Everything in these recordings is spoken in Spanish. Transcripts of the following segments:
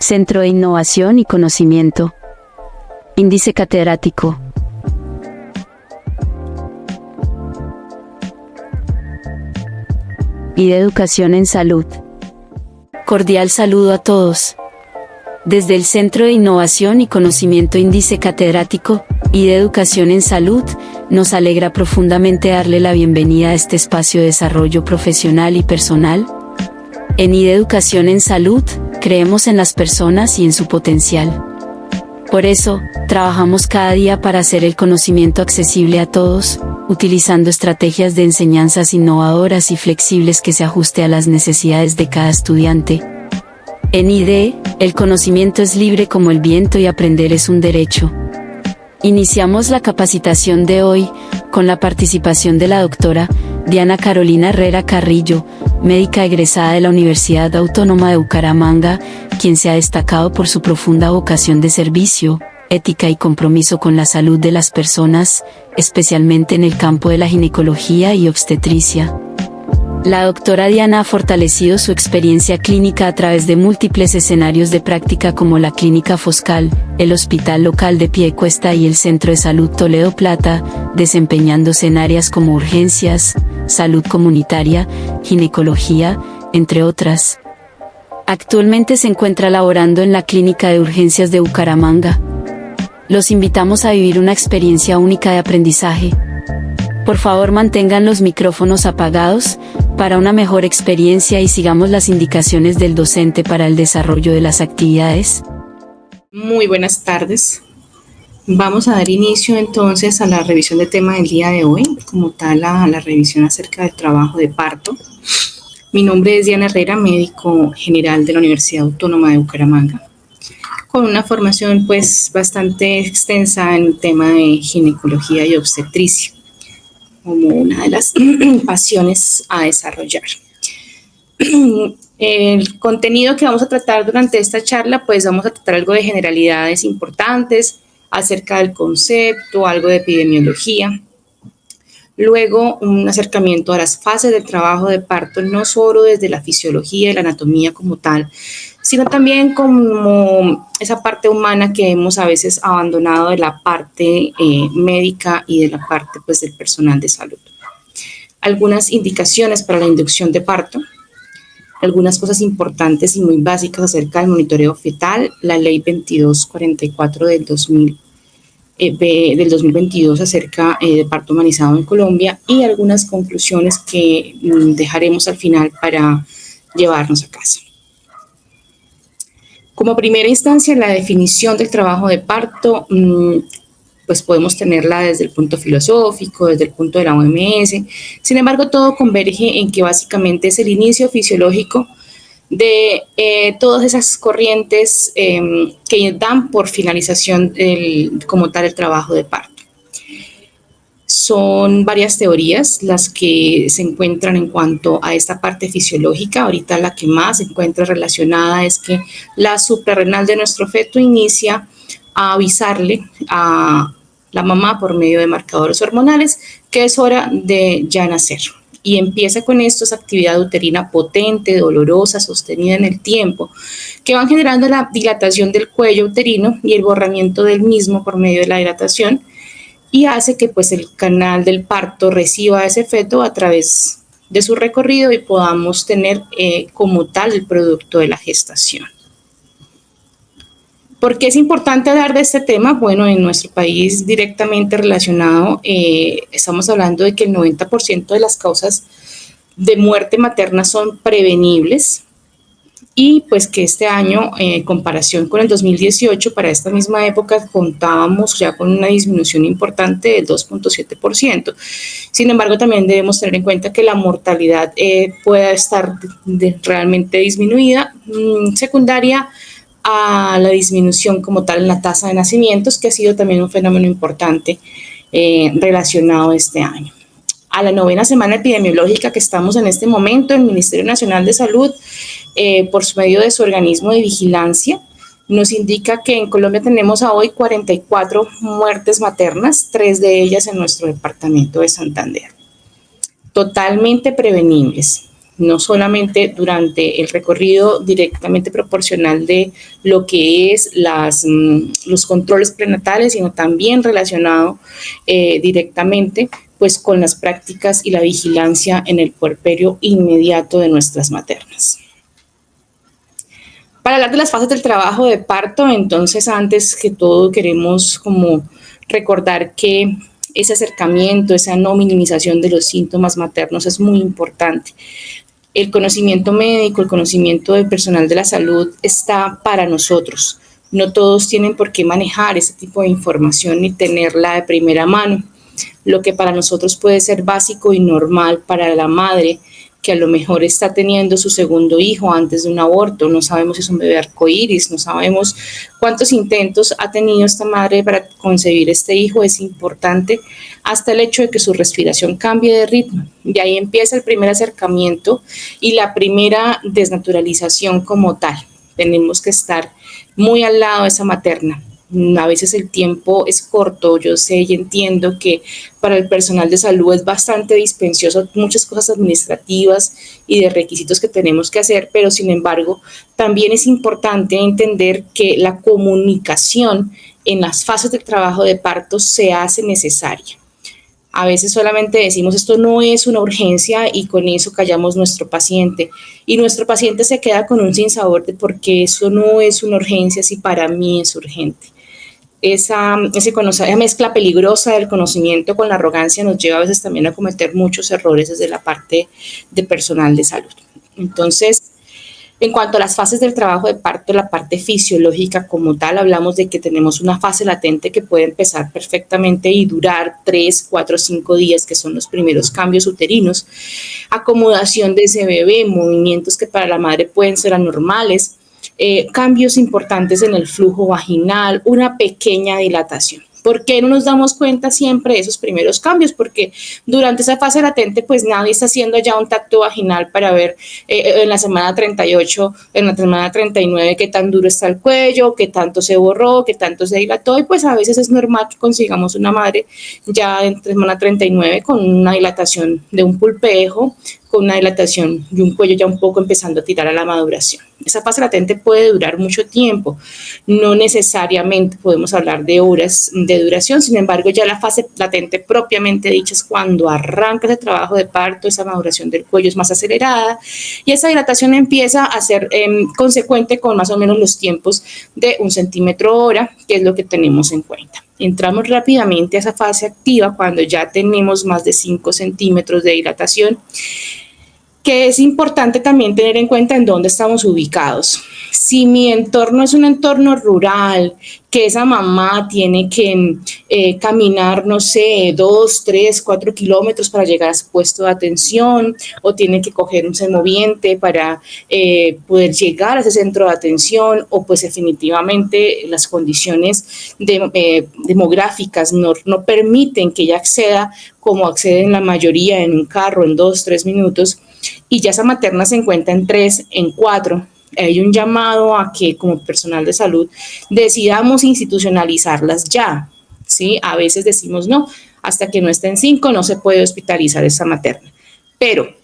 Centro de Innovación y Conocimiento. Índice catedrático. Y de Educación en Salud. Cordial saludo a todos. Desde el Centro de Innovación y Conocimiento Índice Catedrático y de Educación en Salud, nos alegra profundamente darle la bienvenida a este espacio de desarrollo profesional y personal. En IDE Educación en Salud, creemos en las personas y en su potencial. Por eso, trabajamos cada día para hacer el conocimiento accesible a todos, utilizando estrategias de enseñanzas innovadoras y flexibles que se ajuste a las necesidades de cada estudiante. En IDE, el conocimiento es libre como el viento y aprender es un derecho. Iniciamos la capacitación de hoy, con la participación de la doctora Diana Carolina Herrera Carrillo, médica egresada de la Universidad Autónoma de Bucaramanga, quien se ha destacado por su profunda vocación de servicio, ética y compromiso con la salud de las personas, especialmente en el campo de la ginecología y obstetricia. La doctora Diana ha fortalecido su experiencia clínica a través de múltiples escenarios de práctica como la Clínica Foscal, el Hospital Local de Piedecuesta y el Centro de Salud Toledo Plata, desempeñándose en áreas como urgencias, salud comunitaria, ginecología, entre otras. Actualmente se encuentra laborando en la Clínica de Urgencias de Bucaramanga. Los invitamos a vivir una experiencia única de aprendizaje. Por favor, mantengan los micrófonos apagados para una mejor experiencia y sigamos las indicaciones del docente para el desarrollo de las actividades. Muy buenas tardes. Vamos a dar inicio entonces a la revisión del tema del día de hoy, como tal a la revisión acerca del trabajo de parto. Mi nombre es Diana Herrera, médico general de la Universidad Autónoma de Bucaramanga, con una formación bastante extensa en el tema de ginecología y obstetricia, como una de las pasiones a desarrollar. El contenido que vamos a tratar durante esta charla, vamos a tratar algo de generalidades importantes acerca del concepto, algo de epidemiología. Luego, un acercamiento a las fases del trabajo de parto, no solo desde la fisiología y la anatomía como tal, sino también como esa parte humana que hemos a veces abandonado de la parte médica y de la parte del personal de salud. Algunas indicaciones para la inducción de parto, algunas cosas importantes y muy básicas acerca del monitoreo fetal, la ley 2244 del 2022 acerca de parto humanizado en Colombia y algunas conclusiones que dejaremos al final para llevarnos a casa. Como primera instancia, la definición del trabajo de parto, podemos tenerla desde el punto filosófico, desde el punto de la OMS. Sin embargo, todo converge en que básicamente es el inicio fisiológico de todas esas corrientes que dan por finalización como tal el trabajo de parto. Son varias teorías las que se encuentran en cuanto a esta parte fisiológica. Ahorita la que más se encuentra relacionada es que la suprarrenal de nuestro feto inicia a avisarle a la mamá por medio de marcadores hormonales que es hora de ya nacer. Y empieza con esto esa actividad uterina potente, dolorosa, sostenida en el tiempo, que van generando la dilatación del cuello uterino y el borramiento del mismo por medio de la dilatación, y hace que el canal del parto reciba ese feto a través de su recorrido y podamos tener como tal el producto de la gestación. ¿Por qué es importante hablar de este tema? Bueno, en nuestro país directamente relacionado, estamos hablando de que el 90% de las causas de muerte materna son prevenibles y que este año, en comparación con el 2018, para esta misma época contábamos ya con una disminución importante del 2.7%. Sin embargo, también debemos tener en cuenta que la mortalidad pueda estar realmente disminuida, secundaria a la disminución como tal en la tasa de nacimientos, que ha sido también un fenómeno importante relacionado este año. A la 9ª semana epidemiológica que estamos en este momento, el Ministerio Nacional de Salud, por medio de su organismo de vigilancia, nos indica que en Colombia tenemos a hoy 44 muertes maternas, 3 de ellas en nuestro departamento de Santander, totalmente prevenibles. no solamente durante el recorrido directamente proporcional de lo que es los controles prenatales, sino también relacionado directamente pues con las prácticas y la vigilancia en el puerperio inmediato de nuestras maternas. Para hablar de las fases del trabajo de parto, entonces antes que todo queremos como recordar que ese acercamiento, esa no minimización de los síntomas maternos es muy importante. El conocimiento médico, el conocimiento del personal de la salud está para nosotros. No todos tienen por qué manejar ese tipo de información ni tenerla de primera mano. Lo que para nosotros puede ser básico y normal para la madre que a lo mejor está teniendo su segundo hijo antes de un aborto, no sabemos si es un bebé arcoíris, no sabemos cuántos intentos ha tenido esta madre para concebir este hijo, es importante, hasta el hecho de que su respiración cambie de ritmo. Y ahí empieza el primer acercamiento y la primera desnaturalización como tal. Tenemos que estar muy al lado de esa materna. A veces el tiempo es corto, yo sé y entiendo que para el personal de salud es bastante dispendioso, muchas cosas administrativas y de requisitos que tenemos que hacer, pero sin embargo también es importante entender que la comunicación en las fases del trabajo de parto se hace necesaria. A veces solamente decimos esto no es una urgencia y con eso callamos nuestro paciente y nuestro paciente se queda con un sinsabor de por qué eso no es una urgencia si para mí es urgente. Esa mezcla peligrosa del conocimiento con la arrogancia nos lleva a veces también a cometer muchos errores desde la parte de personal de salud. Entonces, en cuanto a las fases del trabajo de parto, la parte fisiológica como tal, hablamos de que tenemos una fase latente que puede empezar perfectamente y durar 3, 4, 5 días, que son los primeros cambios uterinos, acomodación de ese bebé, movimientos que para la madre pueden ser anormales, cambios importantes en el flujo vaginal, una pequeña dilatación. ¿Por qué no nos damos cuenta siempre de esos primeros cambios? Porque durante esa fase latente, pues nadie está haciendo ya un tacto vaginal para ver en la semana 38, en la semana 39, qué tan duro está el cuello, qué tanto se borró, qué tanto se dilató. Y pues a veces es normal que consigamos una madre ya en semana 39 con una dilatación de un pulpejo, con una dilatación y un cuello ya un poco empezando a tirar a la maduración. Esa fase latente puede durar mucho tiempo, no necesariamente podemos hablar de horas de duración, sin embargo ya la fase latente propiamente dicha es cuando arranca ese trabajo de parto, esa maduración del cuello es más acelerada y esa dilatación empieza a ser consecuente con más o menos los tiempos de 1 centímetro hora, que es lo que tenemos en cuenta. Entramos rápidamente a esa fase activa cuando ya tenemos más de 5 centímetros de dilatación, que es importante también tener en cuenta en dónde estamos ubicados. Si mi entorno es un entorno rural, que esa mamá tiene que caminar, no sé, 2, 3, 4 kilómetros para llegar a su puesto de atención, o tiene que coger un semoviente para poder llegar a ese centro de atención, o pues definitivamente las condiciones demográficas no permiten que ella acceda como acceden la mayoría en un carro en 2, 3 minutos, y ya esa materna se encuentra en 3, en 4, hay un llamado a que como personal de salud decidamos institucionalizarlas ya, ¿sí? A veces decimos no, hasta que no esté en 5 no se puede hospitalizar esa materna, pero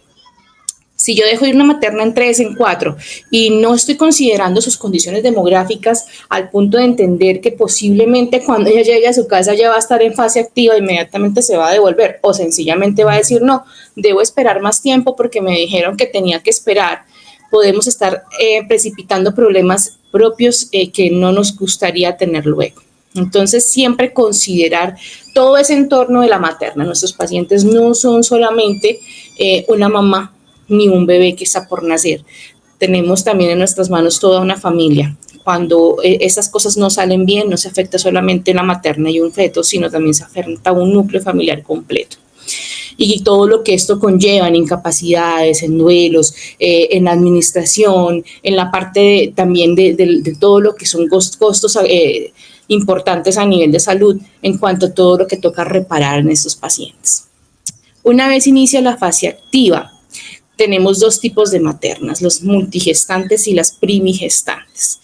si yo dejo ir una materna en 3, en 4 y no estoy considerando sus condiciones demográficas al punto de entender que posiblemente cuando ella llegue a su casa ya va a estar en fase activa, inmediatamente se va a devolver o sencillamente va a decir no, debo esperar más tiempo porque me dijeron que tenía que esperar, podemos estar precipitando problemas propios que no nos gustaría tener luego. Entonces, siempre considerar todo ese entorno de la materna. Nuestros pacientes no son solamente una mamá ni un bebé que está por nacer. Tenemos también en nuestras manos toda una familia. Cuando esas cosas no salen bien, no se afecta solamente la materna y un feto, sino también se afecta un núcleo familiar completo. Y todo lo que esto conlleva en incapacidades, en duelos, en la administración, en la parte también de todo lo que son costos importantes a nivel de salud en cuanto a todo lo que toca reparar en estos pacientes. Una vez inicia la fase activa, tenemos 2 tipos de maternas, los multigestantes y las primigestantes.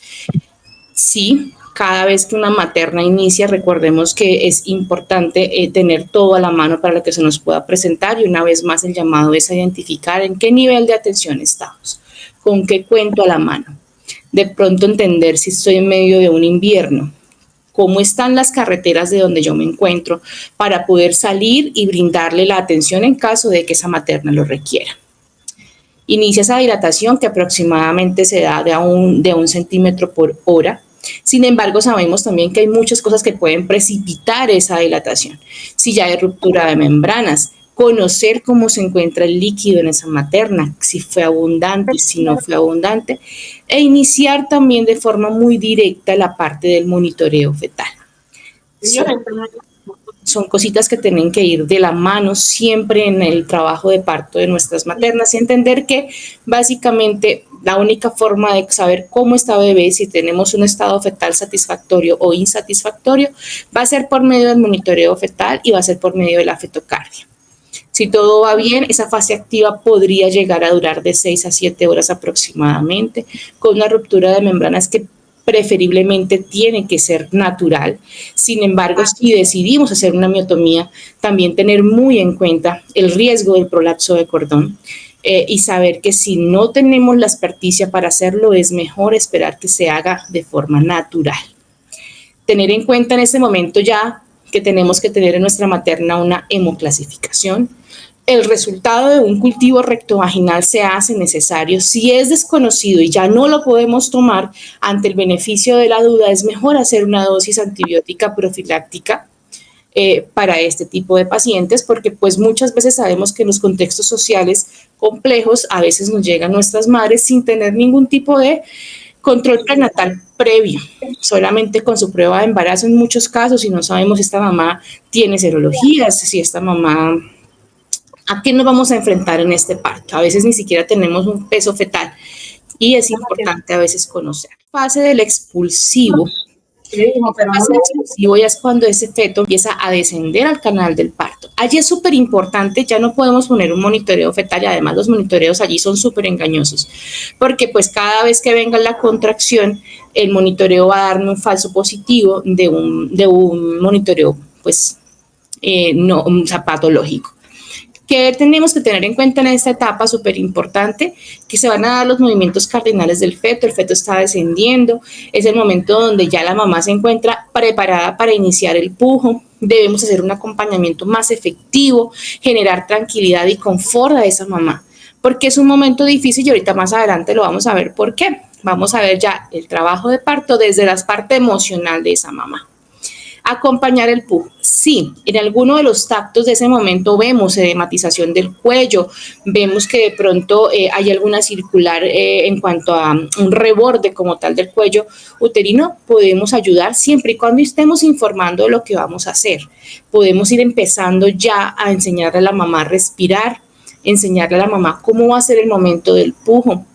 Sí, Cada vez que una materna inicia, recordemos que es importante tener todo a la mano para lo que se nos pueda presentar, y una vez más el llamado es a identificar en qué nivel de atención estamos, con qué cuento a la mano. De pronto entender si estoy en medio de un invierno, cómo están las carreteras de donde yo me encuentro para poder salir y brindarle la atención en caso de que esa materna lo requiera. Inicia esa dilatación que aproximadamente se da de un centímetro por hora. Sin embargo, sabemos también que hay muchas cosas que pueden precipitar esa dilatación. Si ya hay ruptura de membranas, conocer cómo se encuentra el líquido en esa materna, si fue abundante, si no fue abundante, e iniciar también de forma muy directa la parte del monitoreo fetal. Son cositas que tienen que ir de la mano siempre en el trabajo de parto de nuestras maternas, y entender que básicamente la única forma de saber cómo está bebé, si tenemos un estado fetal satisfactorio o insatisfactorio, va a ser por medio del monitoreo fetal y va a ser por medio de la fetocardia. Si todo va bien, esa fase activa podría llegar a durar de 6 a 7 horas aproximadamente, con una ruptura de membranas que preferiblemente tiene que ser natural. Sin embargo, si decidimos hacer una miotomía, también tener muy en cuenta el riesgo del prolapso de cordón, y saber que si no tenemos la experticia para hacerlo, es mejor esperar que se haga de forma natural. Tener en cuenta en ese momento ya que tenemos que tener en nuestra materna una hemoclasificación. El resultado de un cultivo rectovaginal se hace necesario. Si es desconocido y ya no lo podemos tomar, ante el beneficio de la duda, es mejor hacer una dosis antibiótica profiláctica para este tipo de pacientes, porque pues muchas veces sabemos que en los contextos sociales complejos a veces nos llegan nuestras madres sin tener ningún tipo de control prenatal previo, solamente con su prueba de embarazo en muchos casos, y no sabemos si esta mamá tiene serologías, si esta mamá... ¿A qué nos vamos a enfrentar en este parto? A veces ni siquiera tenemos un peso fetal, y es importante a veces conocer. Fase del expulsivo. La fase del expulsivo ya es cuando ese feto empieza a descender al canal del parto. Allí es súper importante, ya no podemos poner un monitoreo fetal, y además los monitoreos allí son súper engañosos, porque pues cada vez que venga la contracción, el monitoreo va a darme un falso positivo de un monitoreo pues no patológico. ¿Qué tenemos que tener en cuenta en esta etapa? Súper importante, que se van a dar los movimientos cardinales del feto, el feto está descendiendo, es el momento donde ya la mamá se encuentra preparada para iniciar el pujo. Debemos hacer un acompañamiento más efectivo, generar tranquilidad y confort a esa mamá, porque es un momento difícil, y ahorita más adelante lo vamos a ver por qué. Vamos a ver ya el trabajo de parto desde la parte emocional de esa mamá. Acompañar el pujo. Sí, en alguno de los tactos de ese momento vemos edematización del cuello, vemos que de pronto hay alguna circular en cuanto a un reborde como tal del cuello uterino. Podemos ayudar siempre y cuando estemos informando de lo que vamos a hacer. Podemos ir empezando ya a enseñarle a la mamá a respirar, enseñarle a la mamá cómo va a ser el momento del pujo.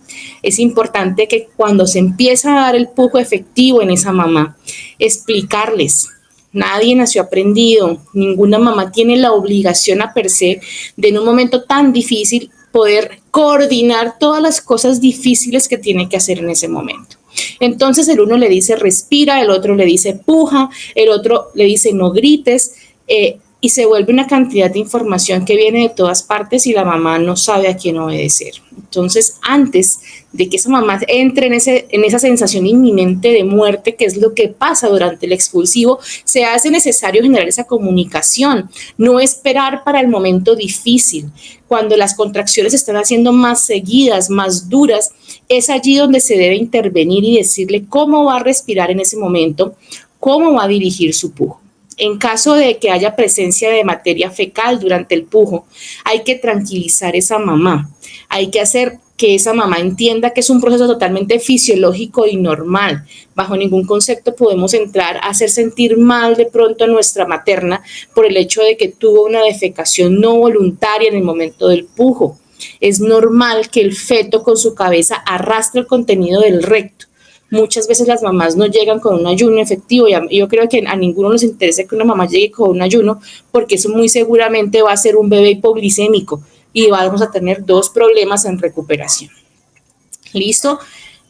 Es importante que cuando se empieza a dar el pujo efectivo en esa mamá, explicarles. Nadie nació aprendido, ninguna mamá tiene la obligación a per se de en un momento tan difícil poder coordinar todas las cosas difíciles que tiene que hacer en ese momento. Entonces el uno le dice respira, el otro le dice puja, el otro le dice no grites, y se vuelve una cantidad de información que viene de todas partes y la mamá no sabe a quién obedecer. Entonces, antes de que esa mamá entre en esa sensación inminente de muerte, que es lo que pasa durante el expulsivo, se hace necesario generar esa comunicación, no esperar para el momento difícil. Cuando las contracciones están haciendo más seguidas, más duras, es allí donde se debe intervenir y decirle cómo va a respirar en ese momento, cómo va a dirigir su pujo. En caso de que haya presencia de materia fecal durante el pujo, hay que tranquilizar a esa mamá. Hay que hacer que esa mamá entienda que es un proceso totalmente fisiológico y normal. Bajo ningún concepto podemos entrar a hacer sentir mal de pronto a nuestra materna por el hecho de que tuvo una defecación no voluntaria en el momento del pujo. Es normal que el feto con su cabeza arrastre el contenido del recto. Muchas veces las mamás no llegan con un ayuno efectivo, y yo creo que a ninguno nos interesa que una mamá llegue con un ayuno, porque eso muy seguramente va a ser un bebé hipoglicémico y vamos a tener dos problemas en recuperación. ¿Listo?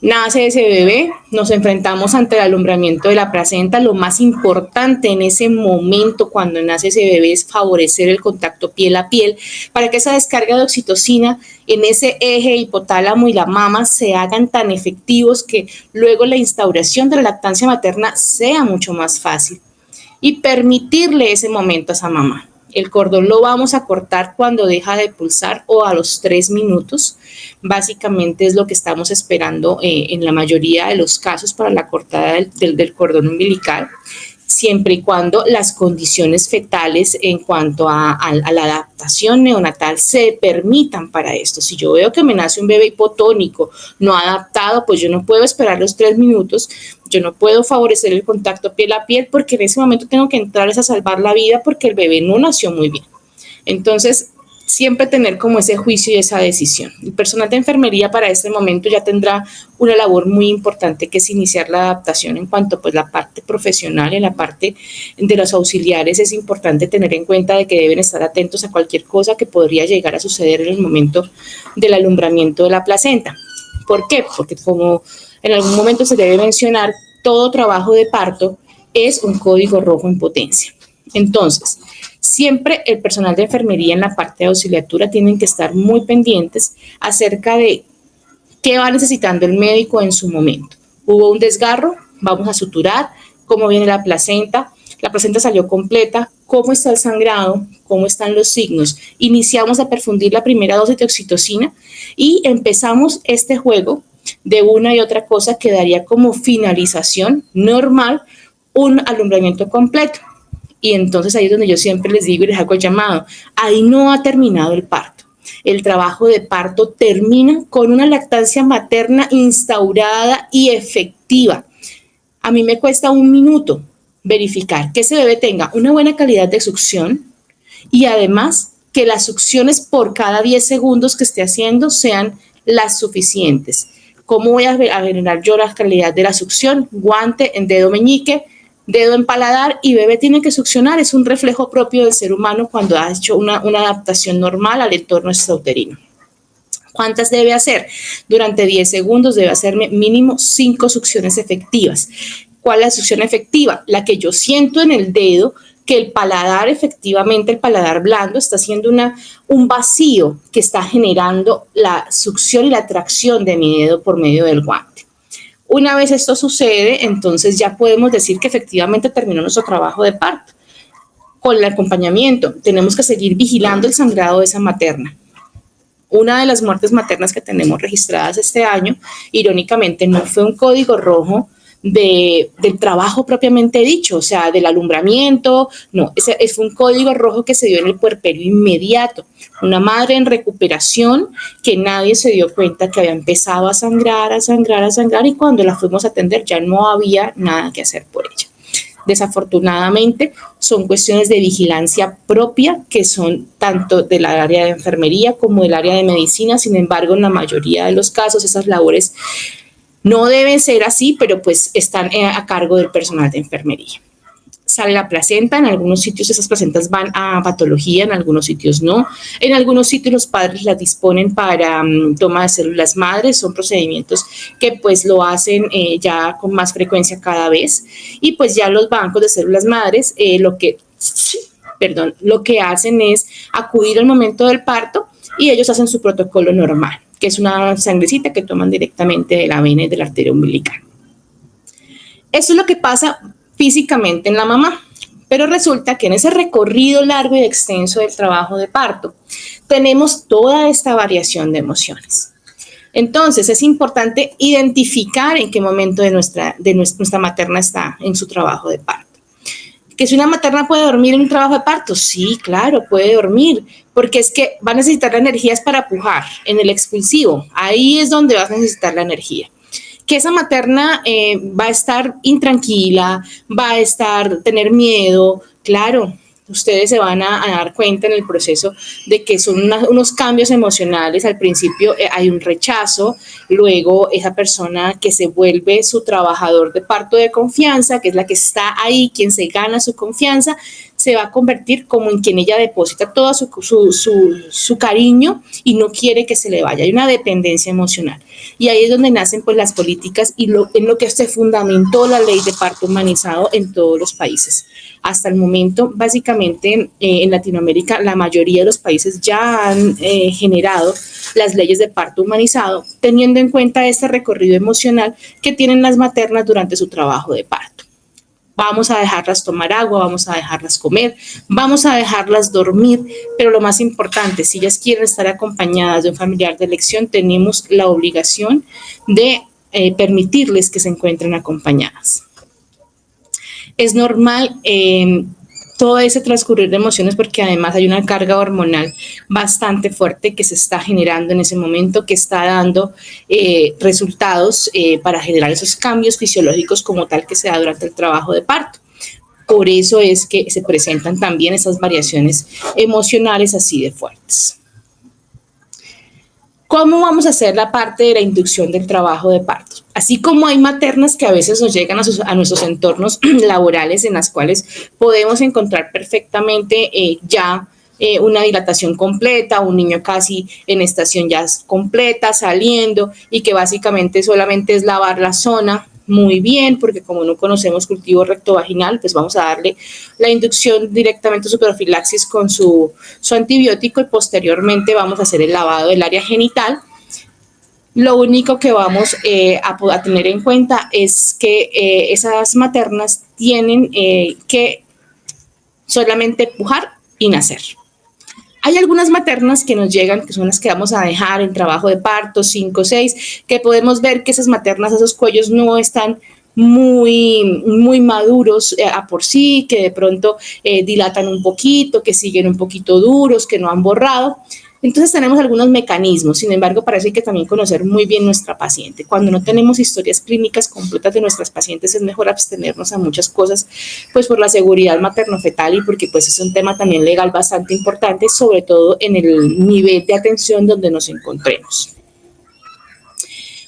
Nace ese bebé, nos enfrentamos ante el alumbramiento de la placenta. Lo más importante en ese momento, cuando nace ese bebé, es favorecer el contacto piel a piel para que esa descarga de oxitocina en ese eje hipotálamo y la mama se hagan tan efectivos que luego la instauración de la lactancia materna sea mucho más fácil y permitirle ese momento a esa mamá. El cordón lo vamos a cortar cuando deja de pulsar o a los 3 minutos. Básicamente es lo que estamos esperando en la mayoría de los casos para la cortada del cordón umbilical, siempre y cuando las condiciones fetales en cuanto a la adaptación neonatal se permitan para esto. Si yo veo que me nace un bebé hipotónico, no adaptado, pues yo no puedo esperar los 3 minutos, yo no puedo favorecer el contacto piel a piel porque en ese momento tengo que entrar a salvar la vida porque el bebé no nació muy bien. Entonces, siempre tener como ese juicio y esa decisión. El personal de enfermería para este momento ya tendrá una labor muy importante que es iniciar la adaptación en cuanto pues la parte profesional y la parte de los auxiliares. Es importante tener en cuenta de que deben estar atentos a cualquier cosa que podría llegar a suceder en el momento del alumbramiento de la placenta. ¿Por qué? Porque como en algún momento se debe mencionar, todo trabajo de parto es un código rojo en potencia. Entonces, siempre el personal de enfermería en la parte de auxiliatura tienen que estar muy pendientes acerca de qué va necesitando el médico en su momento. Hubo un desgarro, vamos a suturar, cómo viene la placenta salió completa, cómo está el sangrado, cómo están los signos. Iniciamos a perfundir la primera dosis de oxitocina y empezamos este juego de una y otra cosa que daría como finalización normal un alumbramiento completo. Y entonces ahí es donde yo siempre les digo y les hago el llamado, ahí no ha terminado el parto. El trabajo de parto termina con una lactancia materna instaurada y efectiva. A mí me cuesta 1 minuto verificar que ese bebé tenga una buena calidad de succión y además que las succiones por cada 10 segundos que esté haciendo sean las suficientes. ¿Cómo voy a generar yo la calidad de la succión? Guante en dedo meñique, dedo en paladar y bebé tiene que succionar. Es un reflejo propio del ser humano cuando ha hecho una adaptación normal al entorno extrauterino. ¿Cuántas debe hacer? Durante 10 segundos debe hacerme mínimo 5 succiones efectivas. ¿Cuál es la succión efectiva? La que yo siento en el dedo, que el paladar, efectivamente, el paladar blando está haciendo un vacío que está generando la succión y la tracción de mi dedo por medio del guante. Una vez esto sucede, entonces ya podemos decir que efectivamente terminó nuestro trabajo de parto. Con el acompañamiento, tenemos que seguir vigilando el sangrado de esa materna. Una de las muertes maternas que tenemos registradas este año, irónicamente, no fue un código rojo del trabajo propiamente dicho, o sea, del alumbramiento, no, es un código rojo que se dio en el puerperio inmediato. Una madre en recuperación que nadie se dio cuenta que había empezado a sangrar y cuando la fuimos a atender ya no había nada que hacer por ella. Desafortunadamente, son cuestiones de vigilancia propia que son tanto del área de enfermería como del área de medicina. Sin embargo, en la mayoría de los casos, esas labores no deben ser así, pero pues están a cargo del personal de enfermería. Sale la placenta, en algunos sitios esas placentas van a patología, en algunos sitios no. En algunos sitios los padres las disponen para toma de células madres, son procedimientos que pues lo hacen ya con más frecuencia cada vez. Y pues ya los bancos de células madres lo que hacen es acudir al momento del parto y ellos hacen su protocolo normal, que es una sangrecita que toman directamente de la vena y de la arteria umbilical. Eso es lo que pasa físicamente en la mamá, pero resulta que en ese recorrido largo y extenso del trabajo de parto tenemos toda esta variación de emociones. Entonces es importante identificar en qué momento de nuestra materna está en su trabajo de parto. ¿Que si una materna puede dormir en un trabajo de parto? Sí, claro, puede dormir, porque es que va a necesitar la energía para pujar en el expulsivo. Ahí es donde vas a necesitar la energía. Que esa materna va a estar intranquila, va a tener miedo, claro. Ustedes se van a dar cuenta en el proceso de que son unos cambios emocionales. Al principio hay un rechazo, luego esa persona que se vuelve su trabajador de parto de confianza, que es la que está ahí, quien se gana su confianza, se va a convertir como en quien ella deposita todo su cariño y no quiere que se le vaya. Hay una dependencia emocional. Y ahí es donde nacen pues las políticas y en lo que se fundamentó la ley de parto humanizado en todos los países. Hasta el momento, básicamente, en Latinoamérica, la mayoría de los países ya han generado las leyes de parto humanizado, teniendo en cuenta este recorrido emocional que tienen las maternas durante su trabajo de parto. Vamos a dejarlas tomar agua, vamos a dejarlas comer, vamos a dejarlas dormir, pero lo más importante, si ellas quieren estar acompañadas de un familiar de elección, tenemos la obligación de permitirles que se encuentren acompañadas. Es normal todo ese transcurrir de emociones porque además hay una carga hormonal bastante fuerte que se está generando en ese momento, que está dando resultados para generar esos cambios fisiológicos como tal que se da durante el trabajo de parto. Por eso es que se presentan también esas variaciones emocionales así de fuertes. ¿Cómo vamos a hacer la parte de la inducción del trabajo de parto? Así como hay maternas que a veces nos llegan a nuestros entornos laborales en las cuales podemos encontrar perfectamente una dilatación completa, un niño casi en estación ya completa, saliendo y que básicamente solamente es lavar la zona muy bien, porque como no conocemos cultivo rectovaginal, pues vamos a darle la inducción directamente a su profilaxis con su antibiótico y posteriormente vamos a hacer el lavado del área genital. Lo único que vamos a tener en cuenta es que esas maternas tienen que solamente pujar y nacer. Hay algunas maternas que nos llegan, que son las que vamos a dejar en trabajo de parto, 5 o 6, que podemos ver que esas maternas, esos cuellos no están muy maduros a por sí, que de pronto dilatan un poquito, que siguen un poquito duros, que no han borrado. Entonces tenemos algunos mecanismos, sin embargo, para eso hay que también conocer muy bien nuestra paciente. Cuando no tenemos historias clínicas completas de nuestras pacientes es mejor abstenernos a muchas cosas, pues por la seguridad materno-fetal y porque pues es un tema también legal bastante importante, sobre todo en el nivel de atención donde nos encontremos.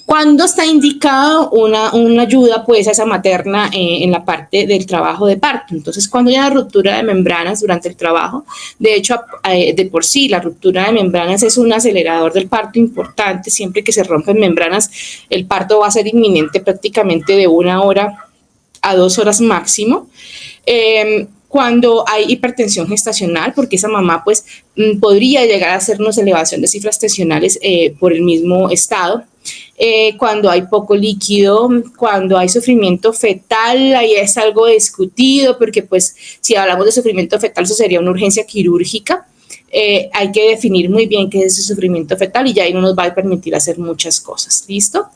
¿Cuándo está indicado una ayuda pues a esa materna en la parte del trabajo de parto? Entonces, cuando hay una ruptura de membranas durante el trabajo, de hecho, de por sí, la ruptura de membranas es un acelerador del parto importante. Siempre que se rompen membranas, el parto va a ser inminente prácticamente de 1 hora a 2 horas máximo. Cuando hay hipertensión gestacional, porque esa mamá pues podría llegar a hacernos elevación de cifras tensionales por el mismo estado. Cuando hay poco líquido, cuando hay sufrimiento fetal, ahí es algo discutido, porque pues si hablamos de sufrimiento fetal, eso sería una urgencia quirúrgica. Hay que definir muy bien qué es ese sufrimiento fetal y ya ahí no nos va a permitir hacer muchas cosas. ¿Listo?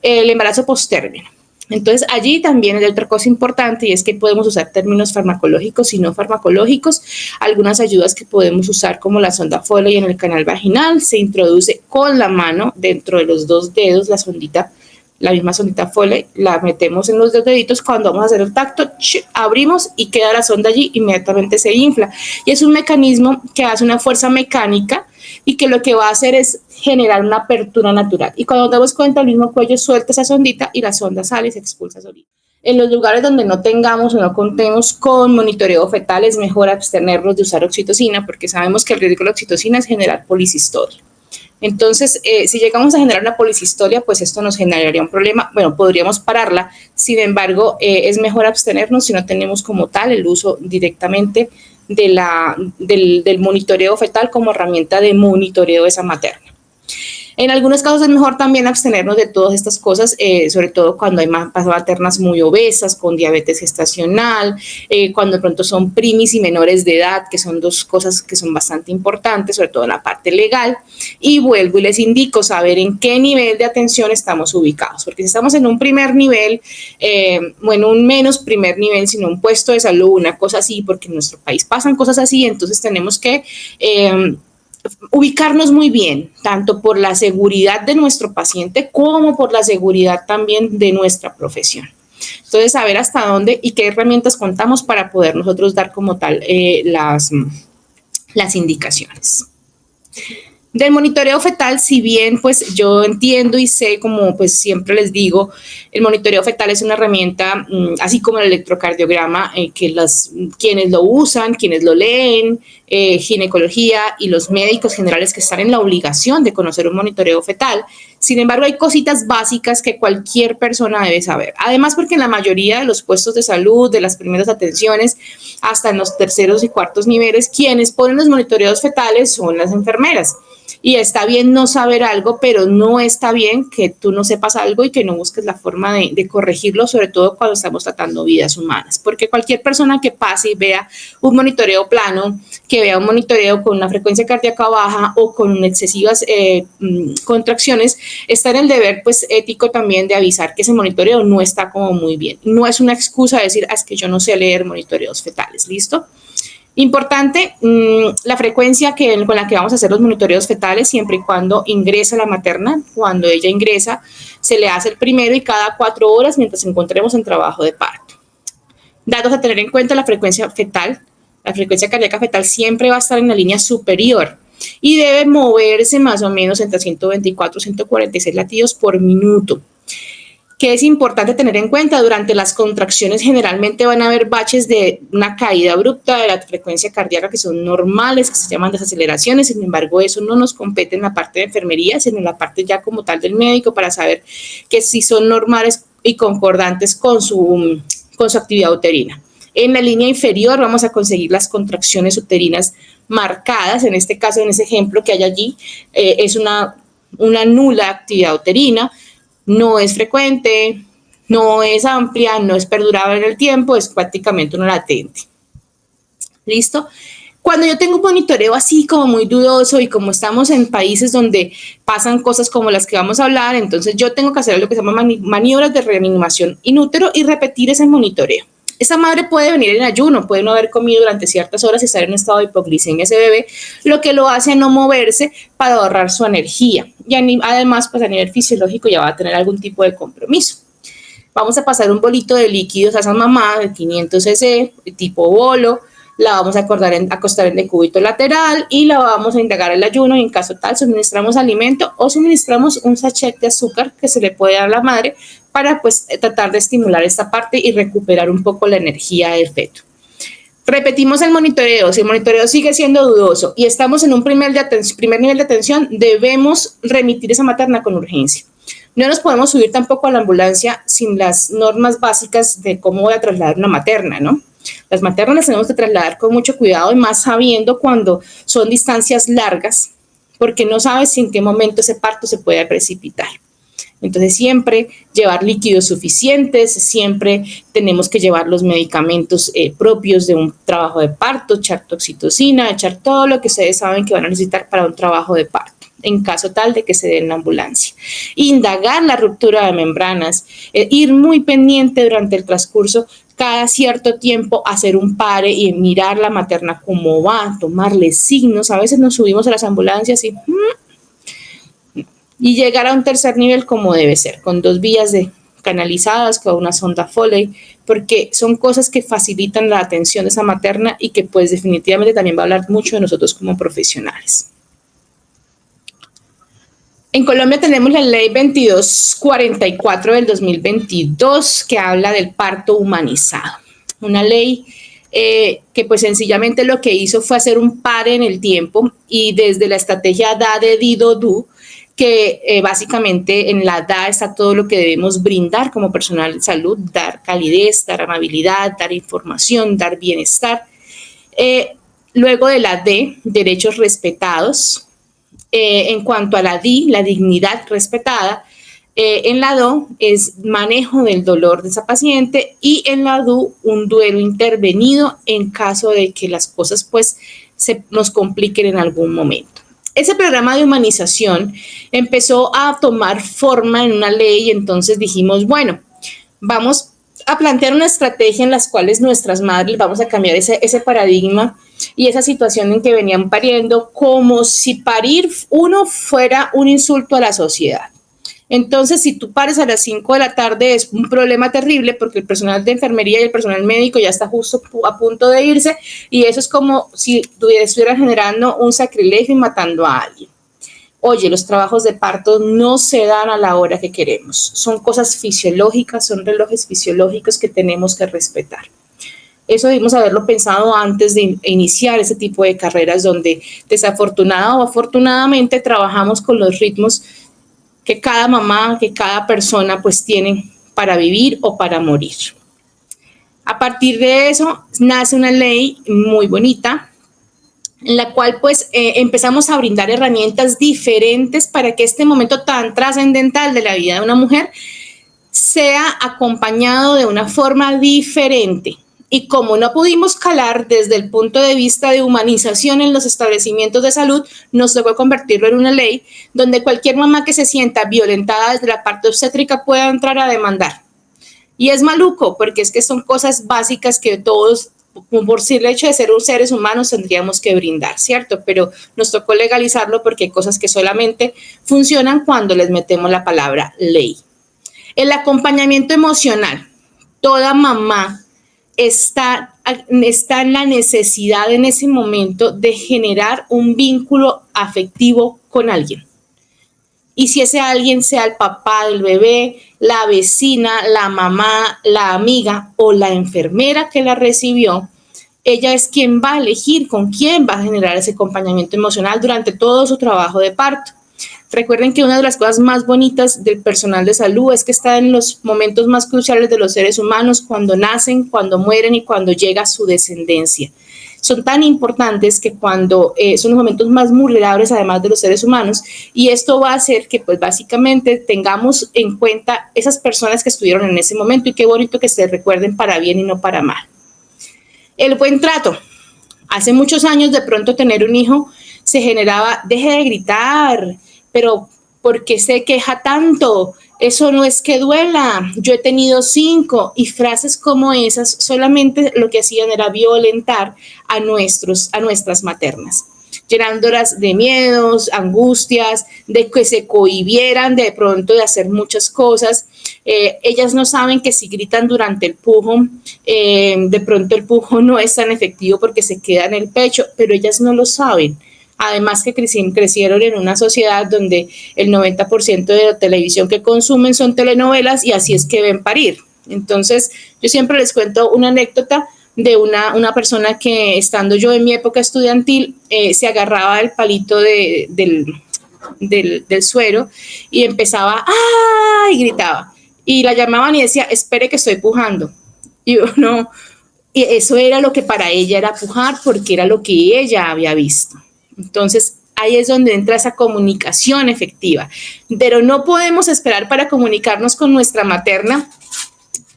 El embarazo posttérmino. Entonces, allí también hay otra cosa importante y es que podemos usar términos farmacológicos y no farmacológicos. Algunas ayudas que podemos usar como la sonda Foley en el canal vaginal, se introduce con la mano dentro de los 2 dedos la sondita, la misma sondita Foley, la metemos en los 2 deditos, cuando vamos a hacer el tacto, abrimos y queda la sonda allí, inmediatamente se infla. Y es un mecanismo que hace una fuerza mecánica y que lo que va a hacer es generar una apertura natural. Y cuando nos damos cuenta, el mismo cuello suelta esa sondita y la sonda sale y se expulsa solita. En los lugares donde no tengamos o no contemos con monitoreo fetal, es mejor abstenernos de usar oxitocina, porque sabemos que el riesgo de la oxitocina es generar policistolia. Entonces, si llegamos a generar una policistolia, pues esto nos generaría un problema. Bueno, podríamos pararla, sin embargo, es mejor abstenernos si no tenemos como tal el uso directamente del monitoreo fetal como herramienta de monitoreo de esa materna. En algunos casos es mejor también abstenernos de todas estas cosas, sobre todo cuando hay maternas muy obesas, con diabetes gestacional, cuando de pronto son primis y menores de edad, que son 2 cosas que son bastante importantes, sobre todo en la parte legal. Y vuelvo y les indico saber en qué nivel de atención estamos ubicados, porque si estamos en un primer nivel, bueno, un menos primer nivel, sino un puesto de salud, una cosa así, porque en nuestro país pasan cosas así, entonces tenemos que ubicarnos muy bien, tanto por la seguridad de nuestro paciente como por la seguridad también de nuestra profesión. Entonces, saber hasta dónde y qué herramientas contamos para poder nosotros dar como tal las indicaciones. Del monitoreo fetal, si bien pues yo entiendo y sé, como pues siempre les digo, el monitoreo fetal es una herramienta, así como el electrocardiograma, que quienes lo usan, quienes lo leen, ginecología y los médicos generales que están en la obligación de conocer un monitoreo fetal. Sin embargo, hay cositas básicas que cualquier persona debe saber. Además, porque en la mayoría de los puestos de salud, de las primeras atenciones, hasta en los terceros y cuartos niveles, quienes ponen los monitoreos fetales son las enfermeras. Y está bien no saber algo, pero no está bien que tú no sepas algo y que no busques la forma de corregirlo, sobre todo cuando estamos tratando vidas humanas. Porque cualquier persona que pase y vea un monitoreo plano, que vea un monitoreo con una frecuencia cardíaca baja o con excesivas contracciones, está en el deber pues ético también de avisar que ese monitoreo no está como muy bien. No es una excusa de decir, es que yo no sé leer monitoreos fetales, ¿listo? Importante, la frecuencia con la que vamos a hacer los monitoreos fetales, siempre y cuando ingresa la materna. Cuando ella ingresa, se le hace el primero y cada 4 horas mientras nos encontremos en trabajo de parto. Datos a tener en cuenta: la frecuencia fetal, la frecuencia cardíaca fetal siempre va a estar en la línea superior y debe moverse más o menos entre 124 y 146 latidos por minuto. Que es importante tener en cuenta, durante las contracciones generalmente van a haber baches de una caída abrupta de la frecuencia cardíaca que son normales, que se llaman desaceleraciones. Sin embargo, eso no nos compete en la parte de enfermería, sino en la parte ya como tal del médico, para saber que sí son normales y concordantes con su actividad uterina. En la línea inferior vamos a conseguir las contracciones uterinas marcadas. En este caso, en ese ejemplo que hay allí, es una nula actividad uterina. No es frecuente, no es amplia, no es perdurable en el tiempo, es prácticamente una latente. ¿Listo? Cuando yo tengo un monitoreo así como muy dudoso y como estamos en países donde pasan cosas como las que vamos a hablar, entonces yo tengo que hacer lo que se llama maniobras de reanimación in útero y repetir ese monitoreo. Esa madre puede venir en ayuno, puede no haber comido durante ciertas horas y estar en estado de hipoglicemia ese bebé, lo que lo hace a no moverse para ahorrar su energía. Y además, pues a nivel fisiológico ya va a tener algún tipo de compromiso. Vamos a pasar un bolito de líquidos a esa mamá de 500 cc, tipo bolo, la vamos a acostar en decúbito lateral y la vamos a indagar el ayuno, y en caso tal suministramos alimento o suministramos un sachet de azúcar que se le puede dar a la madre para pues tratar de estimular esta parte y recuperar un poco la energía del feto. Repetimos el monitoreo. Si el monitoreo sigue siendo dudoso y estamos en un primer nivel de atención, debemos remitir esa materna con urgencia. No nos podemos subir tampoco a la ambulancia sin las normas básicas de cómo voy a trasladar una materna, ¿no? Las maternas las tenemos que trasladar con mucho cuidado, y más sabiendo cuando son distancias largas, porque no sabes en qué momento ese parto se puede precipitar. Entonces siempre llevar líquidos suficientes, siempre tenemos que llevar los medicamentos propios de un trabajo de parto, echar oxitocina, echar todo lo que ustedes saben que van a necesitar para un trabajo de parto, en caso tal de que se dé en la ambulancia. Indagar la ruptura de membranas, ir muy pendiente durante el transcurso, cada cierto tiempo hacer un pare y mirar la materna cómo va, tomarle signos. A veces nos subimos a las ambulancias y llegar a un tercer nivel como debe ser, con 2 vías canalizadas, con una sonda Foley, porque son cosas que facilitan la atención de esa materna y que pues definitivamente también va a hablar mucho de nosotros como profesionales. En Colombia tenemos la ley 2244 del 2022 que habla del parto humanizado. Una ley que pues sencillamente lo que hizo fue hacer un pare en el tiempo, y desde la estrategia DA de DIDO-DO, que básicamente en la DA está todo lo que debemos brindar como personal de salud: dar calidez, dar amabilidad, dar información, dar bienestar. Luego de la D, derechos respetados. En cuanto a la DI, la dignidad respetada. En la DO es manejo del dolor de esa paciente, y en la DU un duelo intervenido en caso de que las cosas pues nos compliquen en algún momento. Ese programa de humanización empezó a tomar forma en una ley, y entonces dijimos, bueno, vamos a plantear una estrategia en las cuales nuestras madres vamos a cambiar ese paradigma y esa situación en que venían pariendo como si parir uno fuera un insulto a la sociedad. Entonces, si tú pares a las 5 de la tarde es un problema terrible, porque el personal de enfermería y el personal médico ya está justo a punto de irse, y eso es como si estuvieran generando un sacrilegio y matando a alguien. Oye, los trabajos de parto no se dan a la hora que queremos. Son cosas fisiológicas, son relojes fisiológicos que tenemos que respetar. Eso debimos haberlo pensado antes de iniciar ese tipo de carreras donde desafortunada o afortunadamente trabajamos con los ritmos que cada mamá, que cada persona pues tiene para vivir o para morir. A partir de eso nace una ley muy bonita en la cual pues empezamos a brindar herramientas diferentes para que este momento tan trascendental de la vida de una mujer sea acompañado de una forma diferente. Y como no pudimos calar desde el punto de vista de humanización en los establecimientos de salud, nos tocó convertirlo en una ley donde cualquier mamá que se sienta violentada desde la parte obstétrica pueda entrar a demandar. Y es maluco, porque es que son cosas básicas que todos, por el hecho de ser seres humanos, tendríamos que brindar, ¿cierto? Pero nos tocó legalizarlo porque hay cosas que solamente funcionan cuando les metemos la palabra ley. El acompañamiento emocional. Toda mamá está en la necesidad en ese momento de generar un vínculo afectivo con alguien. Y si ese alguien sea el papá del bebé, la vecina, la mamá, la amiga o la enfermera que la recibió, ella es quien va a elegir con quién va a generar ese acompañamiento emocional durante todo su trabajo de parto. Recuerden que una de las cosas más bonitas del personal de salud es que está en los momentos más cruciales de los seres humanos, cuando nacen, cuando mueren y cuando llega su descendencia. Son tan importantes que cuando son los momentos más vulnerables además de los seres humanos, y esto va a hacer que pues básicamente tengamos en cuenta esas personas que estuvieron en ese momento, y qué bonito que se recuerden para bien y no para mal. El buen trato. Hace muchos años de pronto tener un hijo se generaba, deje de gritar, pero ¿por qué se queja tanto? Eso no es que duela, yo he tenido 5, y frases como esas solamente lo que hacían era violentar a nuestras maternas, llenándolas de miedos, angustias, de que se cohibieran de pronto de hacer muchas cosas. Ellas no saben que si gritan durante el pujo, de pronto el pujo no es tan efectivo porque se queda en el pecho, pero ellas no lo saben. Además que crecieron en una sociedad donde el 90% de la televisión que consumen son telenovelas, y así es que ven parir. Entonces, yo siempre les cuento una anécdota de una persona que, estando yo en mi época estudiantil, se agarraba el palito del suero y empezaba ¡ah! Y gritaba. Y la llamaban y decía, espere que estoy pujando. Y uno, y eso era lo que para ella era pujar, porque era lo que ella había visto. Entonces, ahí es donde entra esa comunicación efectiva. Pero no podemos esperar para comunicarnos con nuestra materna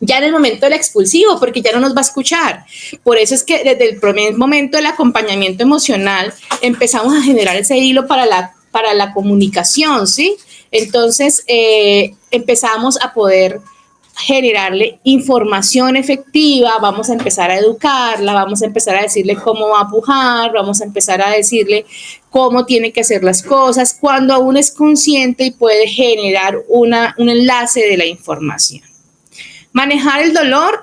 ya en el momento del expulsivo, porque ya no nos va a escuchar. Por eso es que desde el primer momento del acompañamiento emocional empezamos a generar ese hilo para la comunicación, ¿sí? Entonces, empezamos a poder generarle información efectiva, vamos a empezar a educarla, vamos a empezar a decirle cómo va a pujar, vamos a empezar a decirle cómo tiene que hacer las cosas, cuando aún es consciente y puede generar un enlace de la información. Manejar el dolor,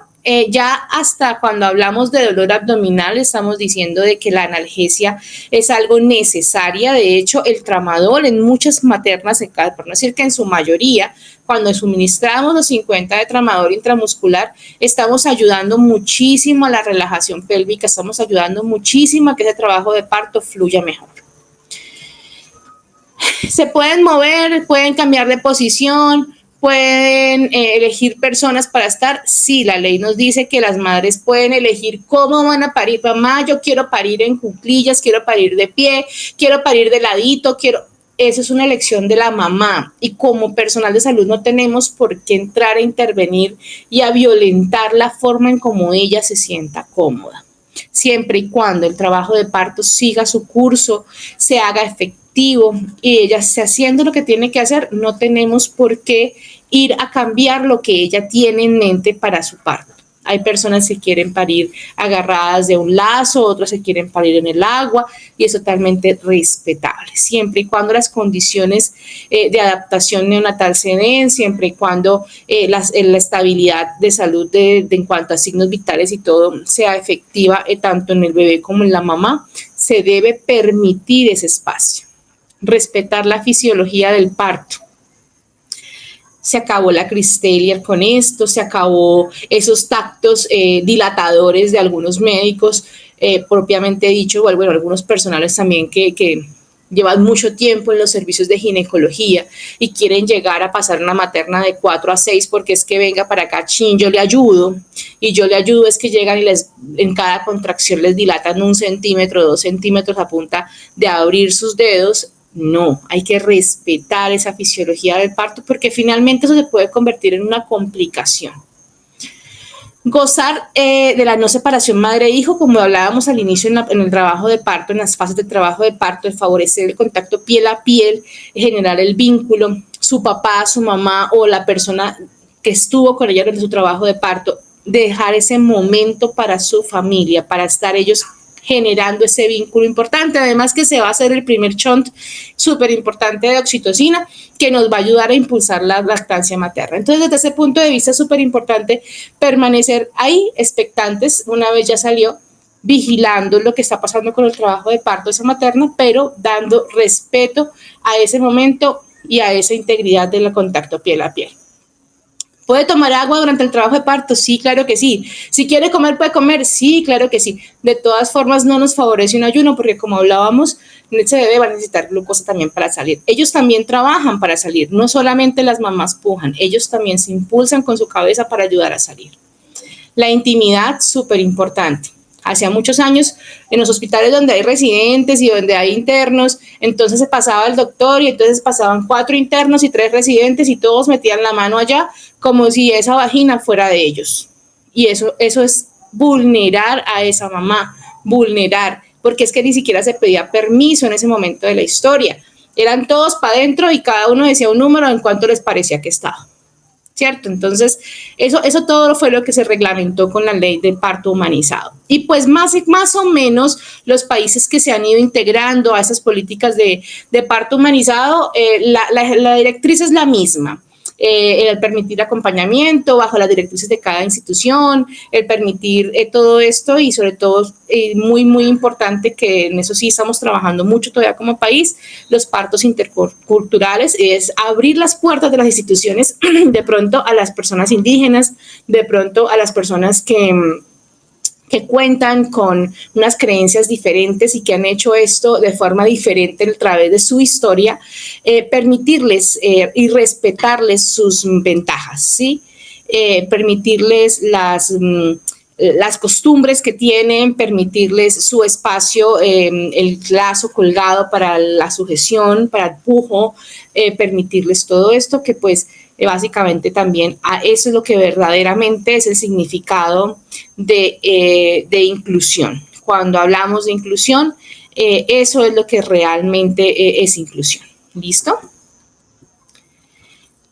ya hasta cuando hablamos de dolor abdominal estamos diciendo de que la analgesia es algo necesaria. De hecho, el tramadol en muchas maternas, por no decir que en su mayoría, cuando suministramos los 50 de tramador intramuscular, estamos ayudando muchísimo a la relajación pélvica, estamos ayudando muchísimo a que ese trabajo de parto fluya mejor. Se pueden mover, pueden cambiar de posición, pueden elegir personas para estar. Sí, la ley nos dice que las madres pueden elegir cómo van a parir. Mamá, yo quiero parir en cuclillas, quiero parir de pie, quiero parir de ladito, Eso es una elección de la mamá, y como personal de salud no tenemos por qué entrar a intervenir y a violentar la forma en cómo ella se sienta cómoda. Siempre y cuando el trabajo de parto siga su curso, se haga efectivo y ella esté haciendo lo que tiene que hacer, no tenemos por qué ir a cambiar lo que ella tiene en mente para su parto. Hay personas que quieren parir agarradas de un lazo, otras que quieren parir en el agua, y es totalmente respetable, siempre y cuando las condiciones de adaptación neonatal se den, siempre y cuando la estabilidad de salud en cuanto a signos vitales y todo sea efectiva, tanto en el bebé como en la mamá, se debe permitir ese espacio. respetar la fisiología del parto. Se acabó la Cristelier con esto, se acabó esos tactos dilatadores de algunos médicos, propiamente dicho, bueno, algunos personales también que llevan mucho tiempo en los servicios de ginecología y quieren llegar a pasar una materna de 4 a 6 porque es que venga para acá, chin, yo le ayudo, y yo le ayudo es que llegan y en cada contracción les dilatan 1 centímetro, 2 centímetros a punta de abrir sus dedos. No, hay que respetar esa fisiología del parto porque finalmente eso se puede convertir en una complicación. Gozar de la no separación madre-hijo, como hablábamos al inicio en el trabajo de parto, en las fases de trabajo de parto, de favorecer el contacto piel a piel, generar el vínculo, su papá, su mamá o la persona que estuvo con ella durante su trabajo de parto, dejar ese momento para su familia, para estar ellos generando ese vínculo importante, además que se va a hacer el primer shunt súper importante de oxitocina que nos va a ayudar a impulsar la lactancia materna. Entonces, desde ese punto de vista es súper importante permanecer ahí expectantes una vez ya salió, vigilando lo que está pasando con el trabajo de parto de esa materna, pero dando respeto a ese momento y a esa integridad del contacto piel a piel. ¿Puede tomar agua durante el trabajo de parto? Sí, claro que sí. Si quiere comer, ¿puede comer? Sí, claro que sí. De todas formas, no nos favorece un ayuno porque, como hablábamos, ese bebé va a necesitar glucosa también para salir. Ellos también trabajan para salir. No solamente las mamás pujan, ellos también se impulsan con su cabeza para ayudar a salir. La intimidad, súper importante. Hacía muchos años, en los hospitales donde hay residentes y donde hay internos, entonces se pasaba el doctor y entonces pasaban 4 internos y 3 residentes y todos metían la mano allá como si esa vagina fuera de ellos. Y eso es vulnerar a esa mamá, vulnerar, porque es que ni siquiera se pedía permiso en ese momento de la historia. Eran todos para adentro y cada uno decía un número en cuanto les parecía que estaba. ¿Cierto? Entonces, eso todo fue lo que se reglamentó con la ley de parto humanizado. Y pues más o menos los países que se han ido integrando a esas políticas de parto humanizado, la directriz es la misma. El permitir acompañamiento bajo las directrices de cada institución, el permitir todo esto y sobre todo muy, muy importante que en eso sí estamos trabajando mucho todavía como país, los partos interculturales, es abrir las puertas de las instituciones de pronto a las personas indígenas, de pronto a las personas que cuentan con unas creencias diferentes y que han hecho esto de forma diferente a través de su historia, permitirles y respetarles sus ventajas, ¿sí? Permitirles las costumbres que tienen, permitirles su espacio, el lazo colgado para la sujeción, para el pujo, permitirles todo esto que pues básicamente también eso es lo que verdaderamente es el significado de inclusión. Cuando hablamos de inclusión, eso es lo que realmente es inclusión. ¿Listo?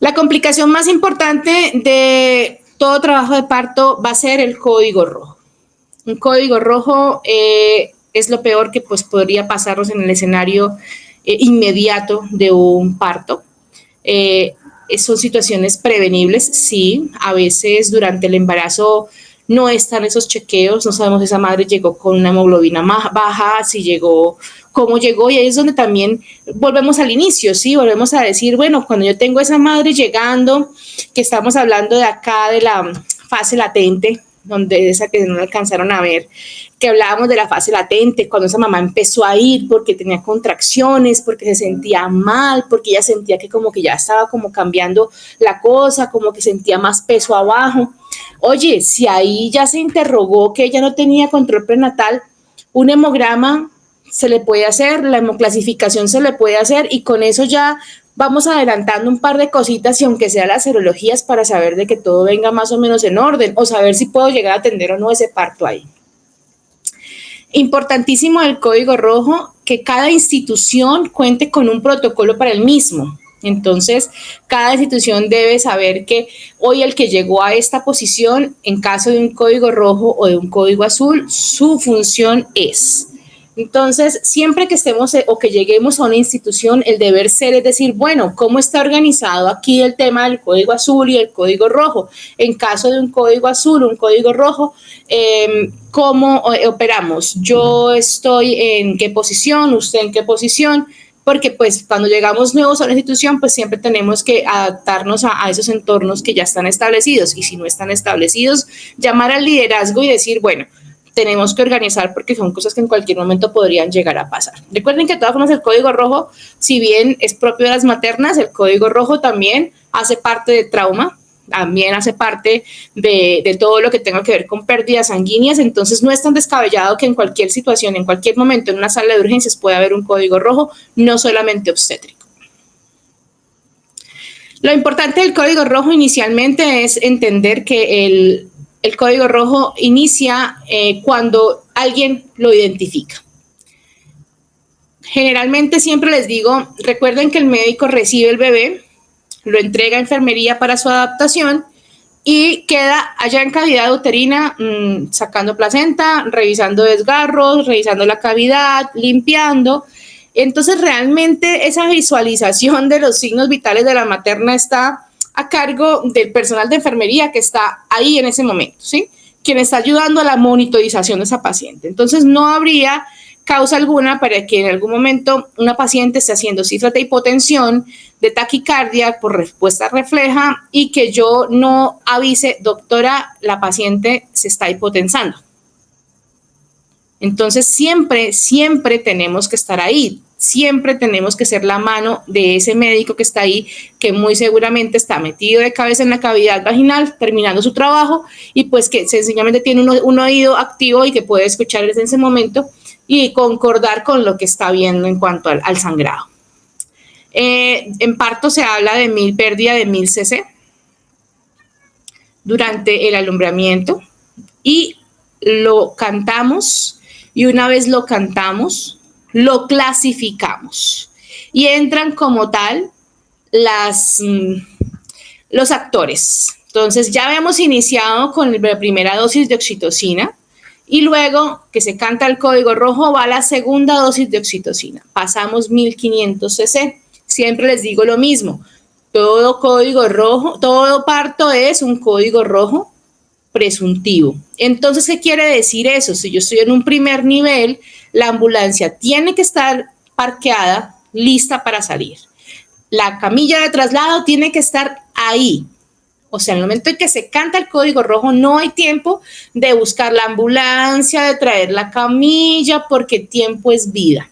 La complicación más importante de todo trabajo de parto va a ser el código rojo. Un código rojo es lo peor que pues, podría pasarnos en el escenario inmediato de un parto. Son situaciones prevenibles, sí, a veces durante el embarazo no están esos chequeos, no sabemos si esa madre llegó con una hemoglobina baja, si llegó, cómo llegó, y ahí es donde también volvemos al inicio, sí, volvemos a decir, bueno, cuando yo tengo esa madre llegando, que estamos hablando de acá de la fase latente, donde esa que no alcanzaron a ver, que hablábamos de la fase latente, cuando esa mamá empezó a ir porque tenía contracciones, porque se sentía mal, porque ella sentía que como que ya estaba como cambiando la cosa, como que sentía más peso abajo. Oye, si ahí ya se interrogó que ella no tenía control prenatal, un hemograma se le puede hacer, la hemoclasificación se le puede hacer y con eso ya vamos adelantando un par de cositas y aunque sea las serologías para saber de que todo venga más o menos en orden o saber si puedo llegar a atender o no ese parto ahí. Importantísimo el código rojo, que cada institución cuente con un protocolo para el mismo. Entonces, cada institución debe saber que hoy el que llegó a esta posición, en caso de un código rojo o de un código azul, su función es. Entonces, siempre que estemos o que lleguemos a una institución, el deber ser es decir, bueno, ¿cómo está organizado aquí el tema del código azul y el código rojo? En caso de un código azul, un código rojo, ¿cómo operamos? Yo estoy en qué posición, usted en qué posición, porque pues cuando llegamos nuevos a una institución, pues siempre tenemos que adaptarnos a esos entornos que ya están establecidos, y si no están establecidos, llamar al liderazgo y decir, bueno, tenemos que organizar porque son cosas que en cualquier momento podrían llegar a pasar. Recuerden que de todas formas el código rojo, si bien es propio de las maternas, el código rojo también hace parte de trauma, también hace parte de todo lo que tenga que ver con pérdidas sanguíneas, entonces no es tan descabellado que en cualquier situación, en cualquier momento, en una sala de urgencias puede haber un código rojo, no solamente obstétrico. Lo importante del código rojo inicialmente es entender que el código rojo inicia cuando alguien lo identifica. Generalmente siempre les digo, recuerden que el médico recibe el bebé, lo entrega a enfermería para su adaptación y queda allá en cavidad uterina sacando placenta, revisando desgarros, revisando la cavidad, limpiando. Entonces realmente esa visualización de los signos vitales de la materna está a cargo del personal de enfermería que está ahí en ese momento, ¿sí? Quien está ayudando a la monitorización de esa paciente. Entonces no habría causa alguna para que en algún momento una paciente esté haciendo cifras de hipotensión, de taquicardia por respuesta refleja y que yo no avise, doctora, la paciente se está hipotensando. Entonces siempre tenemos que estar ahí, siempre tenemos que ser la mano de ese médico que está ahí, que muy seguramente está metido de cabeza en la cavidad vaginal, terminando su trabajo, y pues que sencillamente tiene un oído activo y que puede escuchar desde ese momento y concordar con lo que está viendo en cuanto al sangrado. En parto se habla de pérdida de 1000 cc durante el alumbramiento y lo cantamos, y una vez lo cantamos, lo clasificamos y entran como tal los actores. Entonces ya habíamos iniciado con la primera dosis de oxitocina y luego que se canta el código rojo va la segunda dosis de oxitocina. Pasamos 1500 cc. Siempre les digo lo mismo, todo código rojo, todo parto es un código rojo presuntivo. Entonces, ¿qué quiere decir eso? Si yo estoy en un primer nivel, la ambulancia tiene que estar parqueada, lista para salir. La camilla de traslado tiene que estar ahí. O sea, en el momento en que se canta el código rojo, no hay tiempo de buscar la ambulancia, de traer la camilla, porque tiempo es vida.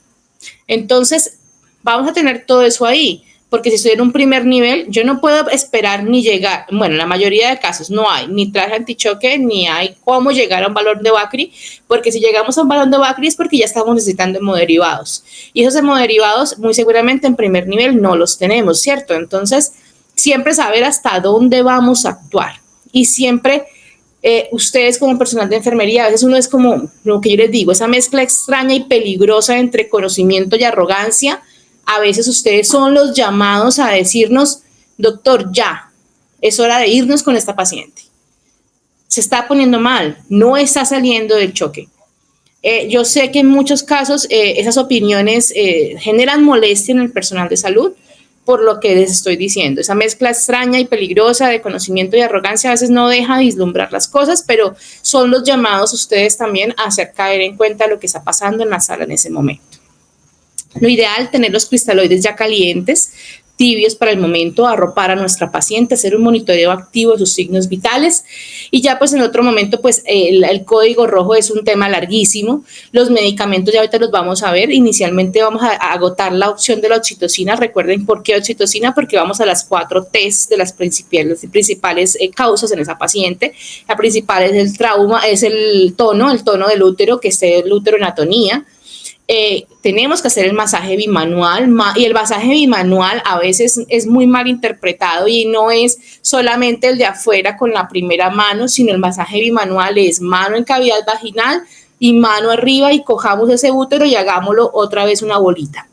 Entonces, vamos a tener todo eso ahí. Porque si estoy en un primer nivel, yo no puedo esperar ni llegar, bueno, en la mayoría de casos no hay ni traje antichoque, ni hay cómo llegar a un balón de Bacri, porque si llegamos a un balón de Bacri es porque ya estamos necesitando hemoderivados. Y esos hemoderivados muy seguramente en primer nivel no los tenemos, ¿cierto? Entonces, siempre saber hasta dónde vamos a actuar. Y siempre ustedes como personal de enfermería, a veces uno es como lo que yo les digo, esa mezcla extraña y peligrosa entre conocimiento y arrogancia. A veces ustedes son los llamados a decirnos, doctor, ya, es hora de irnos con esta paciente. Se está poniendo mal, no está saliendo del choque. Yo sé que en muchos casos esas opiniones generan molestia en el personal de salud, por lo que les estoy diciendo. Esa mezcla extraña y peligrosa de conocimiento y arrogancia a veces no deja vislumbrar las cosas, pero son los llamados ustedes también a hacer caer en cuenta lo que está pasando en la sala en ese momento. Lo ideal, tener los cristaloides ya calientes, tibios para el momento, arropar a nuestra paciente, hacer un monitoreo activo de sus signos vitales y ya pues en otro momento pues el código rojo es un tema larguísimo. Los medicamentos ya ahorita los vamos a ver. Inicialmente vamos a agotar la opción de la oxitocina. Recuerden por qué oxitocina, porque vamos a las 4 T's de las principales causas en esa paciente. La principal es el trauma, es el tono del útero, que esté el útero en atonía. Tenemos que hacer el masaje bimanual y el masaje bimanual a veces es muy mal interpretado y no es solamente el de afuera con la primera mano, sino el masaje bimanual es mano en cavidad vaginal y mano arriba y cojamos ese útero y hagámoslo otra vez una bolita.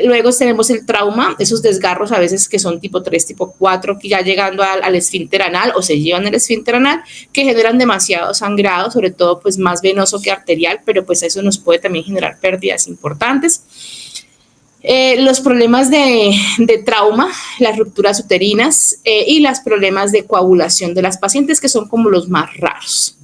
Luego tenemos el trauma, esos desgarros a veces que son tipo 3, tipo 4, que ya llegando al esfínter anal o se llevan el esfínter anal, que generan demasiado sangrado, sobre todo pues más venoso que arterial, pero pues eso nos puede también generar pérdidas importantes. Los problemas de trauma, las rupturas uterinas y los problemas de coagulación de las pacientes, que son como los más raros.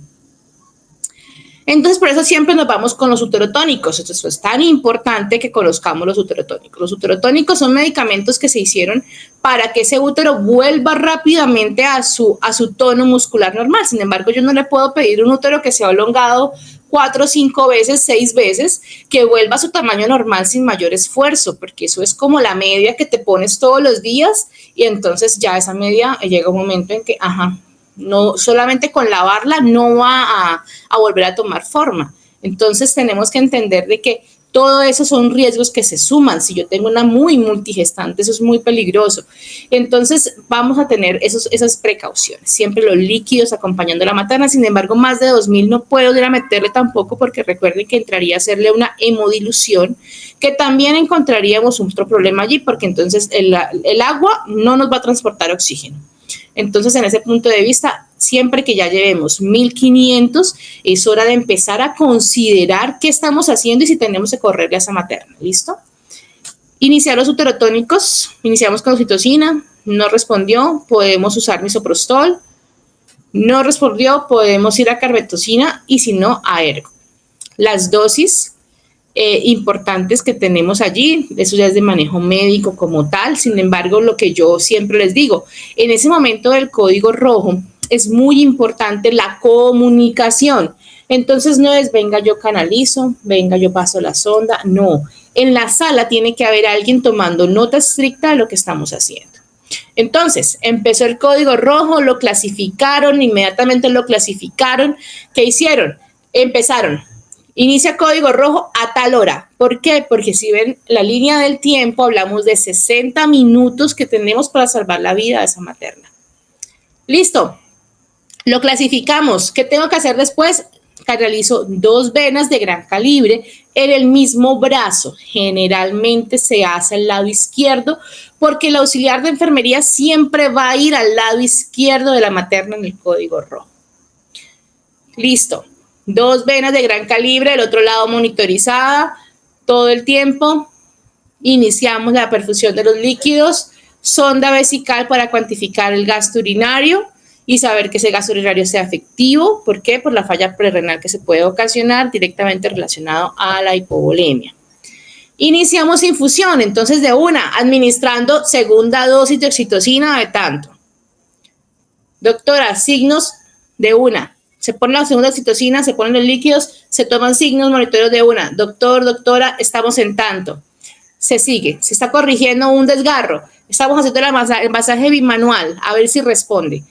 Entonces, por eso siempre nos vamos con los uterotónicos. Entonces, es tan importante que conozcamos los uterotónicos. Los uterotónicos son medicamentos que se hicieron para que ese útero vuelva rápidamente a su tono muscular normal. Sin embargo, yo no le puedo pedir a un útero que se ha elongado 4, 5 veces, 6 veces, que vuelva a su tamaño normal sin mayor esfuerzo, porque eso es como la media que te pones todos los días y entonces ya esa media llega un momento en que, no solamente con lavarla no va a volver a tomar forma. Entonces tenemos que entender de que todo eso son riesgos que se suman. Si yo tengo una muy multigestante, eso es muy peligroso. Entonces vamos a tener esas precauciones. Siempre los líquidos acompañando a la materna. Sin embargo, más de 2000 no puedo ir a meterle tampoco porque recuerden que entraría a hacerle una hemodilución, que también encontraríamos otro problema allí porque entonces el agua no nos va a transportar oxígeno. Entonces, en ese punto de vista, siempre que ya llevemos 1500, es hora de empezar a considerar qué estamos haciendo y si tenemos que correrle a esa materna. ¿Listo? Iniciar los uterotónicos. Iniciamos con oxitocina. No respondió. Podemos usar misoprostol. No respondió. Podemos ir a carbetocina y si no, a ergo. Las dosis importantes que tenemos allí, eso ya es de manejo médico como tal. Sin embargo, lo que yo siempre les digo, en ese momento del código rojo es muy importante la comunicación. Entonces no es venga yo canalizo, venga yo paso la sonda, no. En la sala tiene que haber alguien tomando nota estricta de lo que estamos haciendo. Entonces, empezó el código rojo, lo clasificaron, inmediatamente lo clasificaron. ¿Qué hicieron? Empezaron. Inicia código rojo a tal hora. ¿Por qué? Porque si ven la línea del tiempo, hablamos de 60 minutos que tenemos para salvar la vida de esa materna. Listo. Lo clasificamos. ¿Qué tengo que hacer después? Realizo 2 venas de gran calibre en el mismo brazo. Generalmente se hace al lado izquierdo porque el auxiliar de enfermería siempre va a ir al lado izquierdo de la materna en el código rojo. Listo. 2 venas de gran calibre, el otro lado monitorizada todo el tiempo. Iniciamos la perfusión de los líquidos, sonda vesical para cuantificar el gasto urinario y saber que ese gasto urinario sea efectivo. ¿Por qué? Por la falla prerrenal que se puede ocasionar directamente relacionado a la hipovolemia. Iniciamos infusión, entonces de una, administrando segunda dosis de oxitocina de tanto. Doctora, signos de una. Se pone la segunda oxitocina, se ponen los líquidos, se toman signos, monitoreos de una. Doctor, doctora, estamos en tanto. Se sigue, se está corrigiendo un desgarro. Estamos haciendo el masaje bimanual, a ver si responde.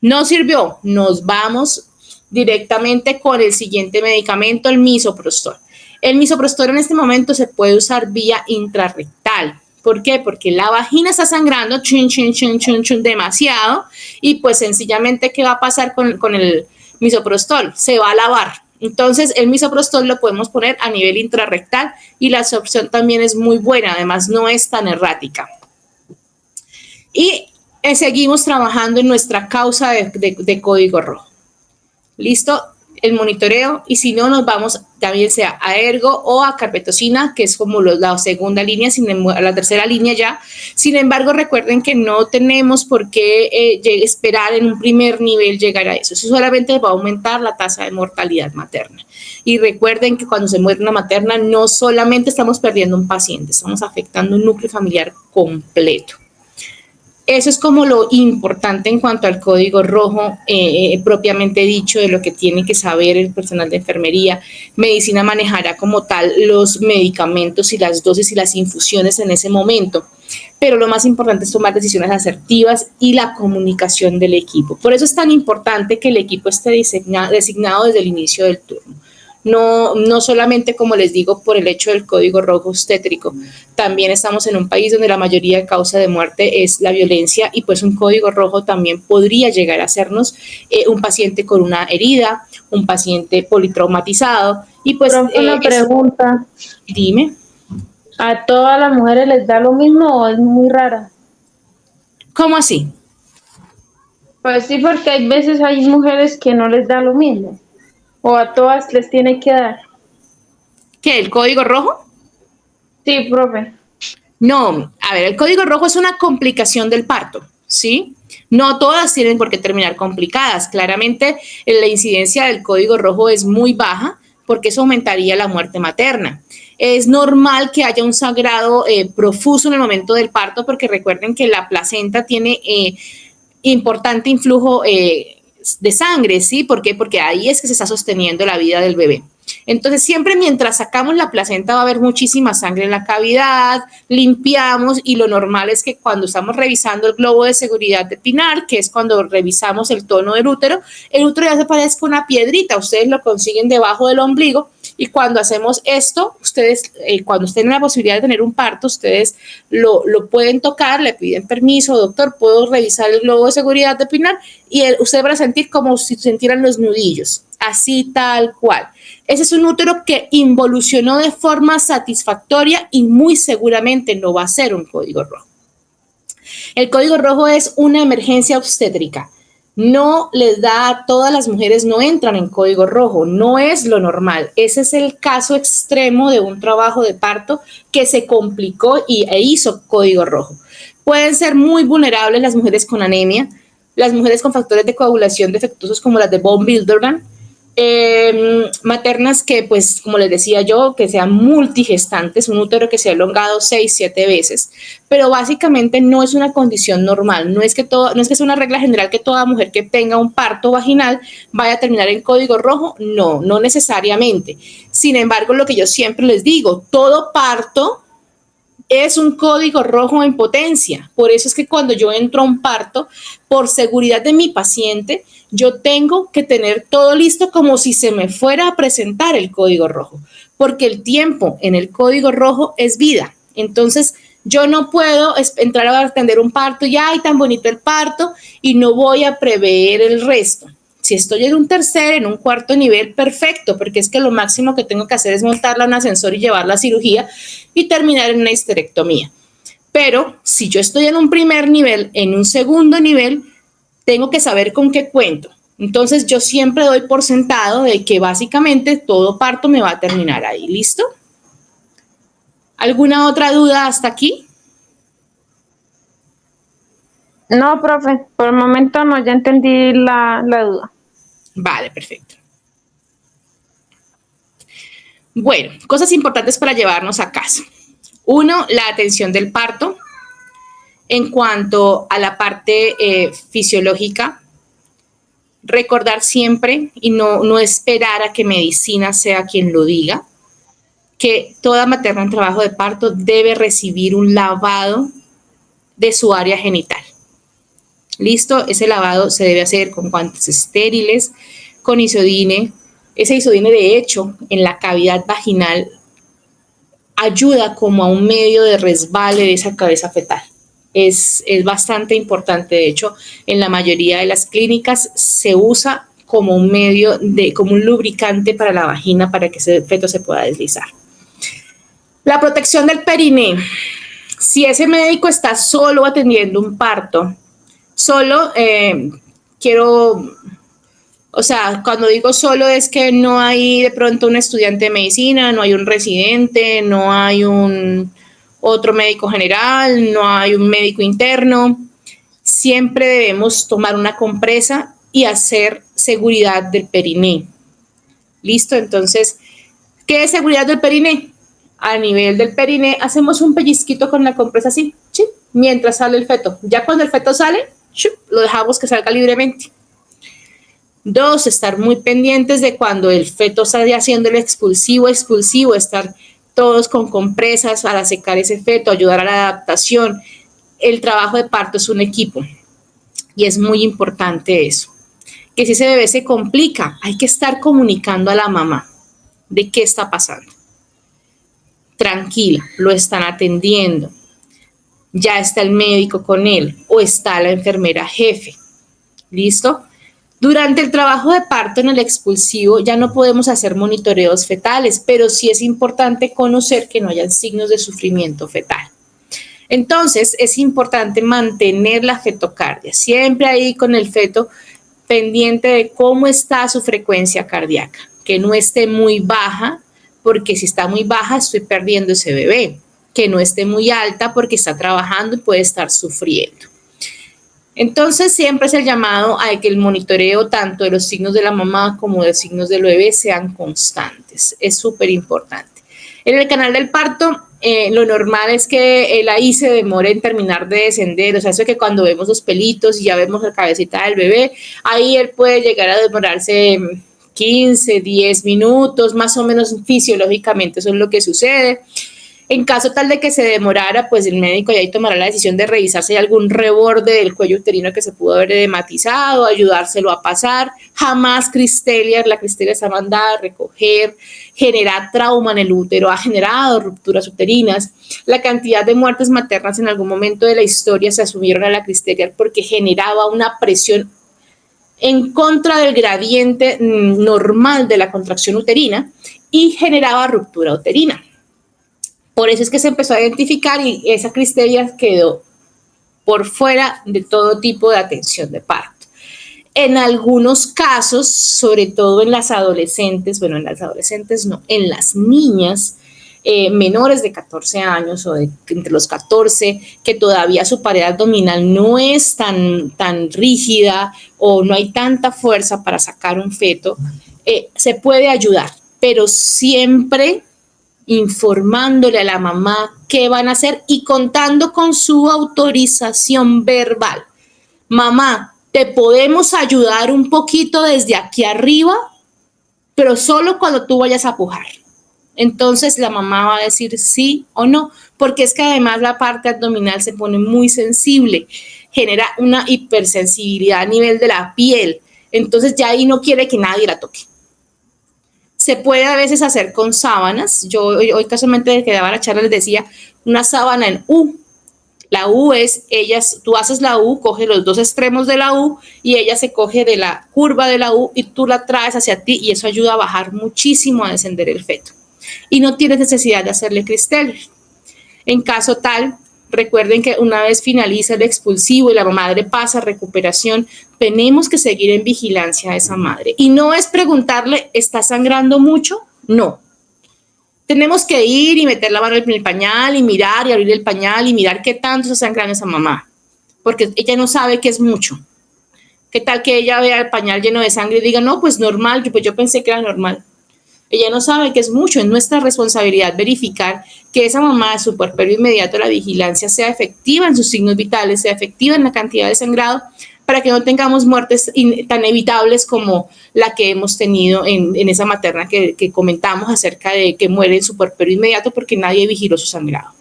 No sirvió, nos vamos directamente con el siguiente medicamento, el misoprostol. El misoprostol en este momento se puede usar vía intrarrectal. ¿Por qué? Porque la vagina está sangrando demasiado y pues sencillamente ¿qué va a pasar con el misoprostol? Se va a lavar. Entonces el misoprostol lo podemos poner a nivel intrarrectal y la absorción también es muy buena, además no es tan errática. Y seguimos trabajando en nuestra causa de código rojo. ¿Listo? El monitoreo y si no nos vamos también sea a ergo o a carbetocina, que es como la segunda línea, la tercera línea ya. Sin embargo, recuerden que no tenemos por qué esperar en un primer nivel llegar a eso. Eso solamente va a aumentar la tasa de mortalidad materna. Y recuerden que cuando se muere una materna no solamente estamos perdiendo un paciente, estamos afectando un núcleo familiar completo. Eso es como lo importante en cuanto al código rojo propiamente dicho, de lo que tiene que saber el personal de enfermería. Medicina manejará como tal los medicamentos y las dosis y las infusiones en ese momento, pero lo más importante es tomar decisiones asertivas y la comunicación del equipo. Por eso es tan importante que el equipo esté designado desde el inicio del turno. No solamente, como les digo, por el hecho del código rojo obstétrico. También estamos en un país donde la mayoría de causa de muerte es la violencia y pues un código rojo también podría llegar a hacernos un paciente con una herida, un paciente politraumatizado y pues... una pregunta. Dime. ¿A todas las mujeres les da lo mismo o es muy rara? ¿Cómo así? Pues sí, porque hay veces hay mujeres que no les da lo mismo. ¿O a todas les tiene que dar? ¿Qué, el código rojo? Sí, profe. No, a ver, el código rojo es una complicación del parto, ¿sí? No todas tienen por qué terminar complicadas. Claramente, la incidencia del código rojo es muy baja porque eso aumentaría la muerte materna. Es normal que haya un sangrado profuso en el momento del parto porque recuerden que la placenta tiene importante influjo de sangre, ¿sí? ¿Por qué? Porque ahí es que se está sosteniendo la vida del bebé. Entonces, siempre mientras sacamos la placenta va a haber muchísima sangre en la cavidad, limpiamos y lo normal es que cuando estamos revisando el globo de seguridad de Pinar, que es cuando revisamos el tono del útero ya se parezca una piedrita, ustedes lo consiguen debajo del ombligo y cuando hacemos esto, ustedes, cuando estén en la posibilidad de tener un parto, ustedes lo pueden tocar, le piden permiso, doctor, ¿puedo revisar el globo de seguridad de Pinar? Y ustedes van a sentir como si sintieran los nudillos, así tal cual. Ese es un útero que involucionó de forma satisfactoria y muy seguramente no va a ser un código rojo. El código rojo es una emergencia obstétrica. No les da a todas las mujeres, no entran en código rojo, no es lo normal. Ese es el caso extremo de un trabajo de parto que se complicó e hizo código rojo. Pueden ser muy vulnerables las mujeres con anemia, las mujeres con factores de coagulación defectuosos como las de von Willebrand, maternas que, pues, como les decía yo, que sean multigestantes, un útero que se ha elongado 6, 7 veces, pero básicamente no es una condición normal, no es que sea una regla general que toda mujer que tenga un parto vaginal vaya a terminar en código rojo, no necesariamente. Sin embargo, lo que yo siempre les digo, todo parto es un código rojo en potencia. Por eso es que cuando yo entro a un parto, por seguridad de mi paciente, yo tengo que tener todo listo como si se me fuera a presentar el código rojo, porque el tiempo en el código rojo es vida. Entonces, yo no puedo entrar a atender un parto y ¡ay, tan bonito el parto! Y no voy a prever el resto. Si estoy en un tercer, en un cuarto nivel, perfecto, porque es que lo máximo que tengo que hacer es montarla en un ascensor y llevarla a cirugía y terminar en una histerectomía. Pero si yo estoy en un primer nivel, en un segundo nivel, tengo que saber con qué cuento. Entonces, yo siempre doy por sentado de que básicamente todo parto me va a terminar ahí. ¿Listo? ¿Alguna otra duda hasta aquí? No, profe, por el momento no, ya entendí la duda. Vale, perfecto. Bueno, cosas importantes para llevarnos a casa. 1, la atención del parto. En cuanto a la parte fisiológica, recordar siempre y no esperar a que medicina sea quien lo diga, que toda materna en trabajo de parto debe recibir un lavado de su área genital. ¿Listo? Ese lavado se debe hacer con guantes estériles, con isodine. Ese isodine, de hecho, en la cavidad vaginal ayuda como a un medio de resbale de esa cabeza fetal. Es bastante importante, de hecho, en la mayoría de las clínicas se usa como un medio, como un lubricante para la vagina para que ese feto se pueda deslizar. La protección del periné. Si ese médico está solo atendiendo un parto, cuando digo solo es que no hay de pronto un estudiante de medicina, no hay un residente, no hay otro médico general, no hay un médico interno. Siempre debemos tomar una compresa y hacer seguridad del periné. ¿Listo? Entonces, ¿qué es seguridad del periné? A nivel del periné hacemos un pellizquito con la compresa así, ¿sí? Mientras sale el feto. Ya cuando el feto sale, ¿sí? Lo dejamos que salga libremente. 2, estar muy pendientes de cuando el feto está haciendo el expulsivo, estar todos con compresas para secar ese feto, ayudar a la adaptación. El trabajo de parto es un equipo y es muy importante eso. Que si ese bebé se complica, hay que estar comunicando a la mamá de qué está pasando. Tranquila, lo están atendiendo. Ya está el médico con él o está la enfermera jefe. ¿Listo? Durante el trabajo de parto en el expulsivo ya no podemos hacer monitoreos fetales, pero sí es importante conocer que no hayan signos de sufrimiento fetal. Entonces, es importante mantener la fetocardia, siempre ahí con el feto pendiente de cómo está su frecuencia cardíaca, que no esté muy baja, porque si está muy baja estoy perdiendo ese bebé, que no esté muy alta porque está trabajando y puede estar sufriendo. Entonces siempre es el llamado a que el monitoreo tanto de los signos de la mamá como de los signos del bebé sean constantes. Es súper importante. En el canal del parto, lo normal es que la I se demore en terminar de descender, o sea, eso que cuando vemos los pelitos y ya vemos la cabecita del bebé, ahí él puede llegar a demorarse 15, 10 minutos, más o menos fisiológicamente eso es lo que sucede. En caso tal de que se demorara, pues el médico ya ahí tomará la decisión de revisar si hay algún reborde del cuello uterino que se pudo haber edematizado, ayudárselo a pasar. Jamás la cristelia está mandada a recoger, genera trauma en el útero, ha generado rupturas uterinas. La cantidad de muertes maternas en algún momento de la historia se asumieron a la cristelia porque generaba una presión en contra del gradiente normal de la contracción uterina y generaba ruptura uterina. Por eso es que se empezó a identificar y esa cristelia quedó por fuera de todo tipo de atención de parto. En algunos casos, sobre todo en las adolescentes, bueno, en las adolescentes no, en las niñas menores de 14 años o entre los 14, que todavía su pared abdominal no es tan rígida o no hay tanta fuerza para sacar un feto, se puede ayudar, pero siempre informándole a la mamá qué van a hacer y contando con su autorización verbal. Mamá, te podemos ayudar un poquito desde aquí arriba, pero solo cuando tú vayas a pujar. Entonces la mamá va a decir sí o no, porque es que además la parte abdominal se pone muy sensible, genera una hipersensibilidad a nivel de la piel, entonces ya ahí no quiere que nadie la toque. Se puede a veces hacer con sábanas. Yo hoy casualmente que daba la charla les decía una sábana en U. La U es, tú haces la U, coges los dos extremos de la U y ella se coge de la curva de la U y tú la traes hacia ti y eso ayuda a bajar muchísimo a descender el feto. Y no tienes necesidad de hacerle cristal. En caso tal, recuerden que una vez finaliza el expulsivo y la madre pasa a recuperación, tenemos que seguir en vigilancia a esa madre. Y no es preguntarle, ¿está sangrando mucho? No. Tenemos que ir y meter la mano en el pañal y mirar y abrir el pañal y mirar qué tanto está sangrando esa mamá. Porque ella no sabe que es mucho. ¿Qué tal que ella vea el pañal lleno de sangre y diga, no, pues normal, yo pensé que era normal? Ella no sabe que es mucho, es nuestra responsabilidad verificar que esa mamá de su puerperio inmediato, la vigilancia sea efectiva en sus signos vitales, sea efectiva en la cantidad de sangrado, para que no tengamos muertes tan evitables como la que hemos tenido en esa materna que comentamos acerca de que muere en su puerperio inmediato porque nadie vigiló su sangrado.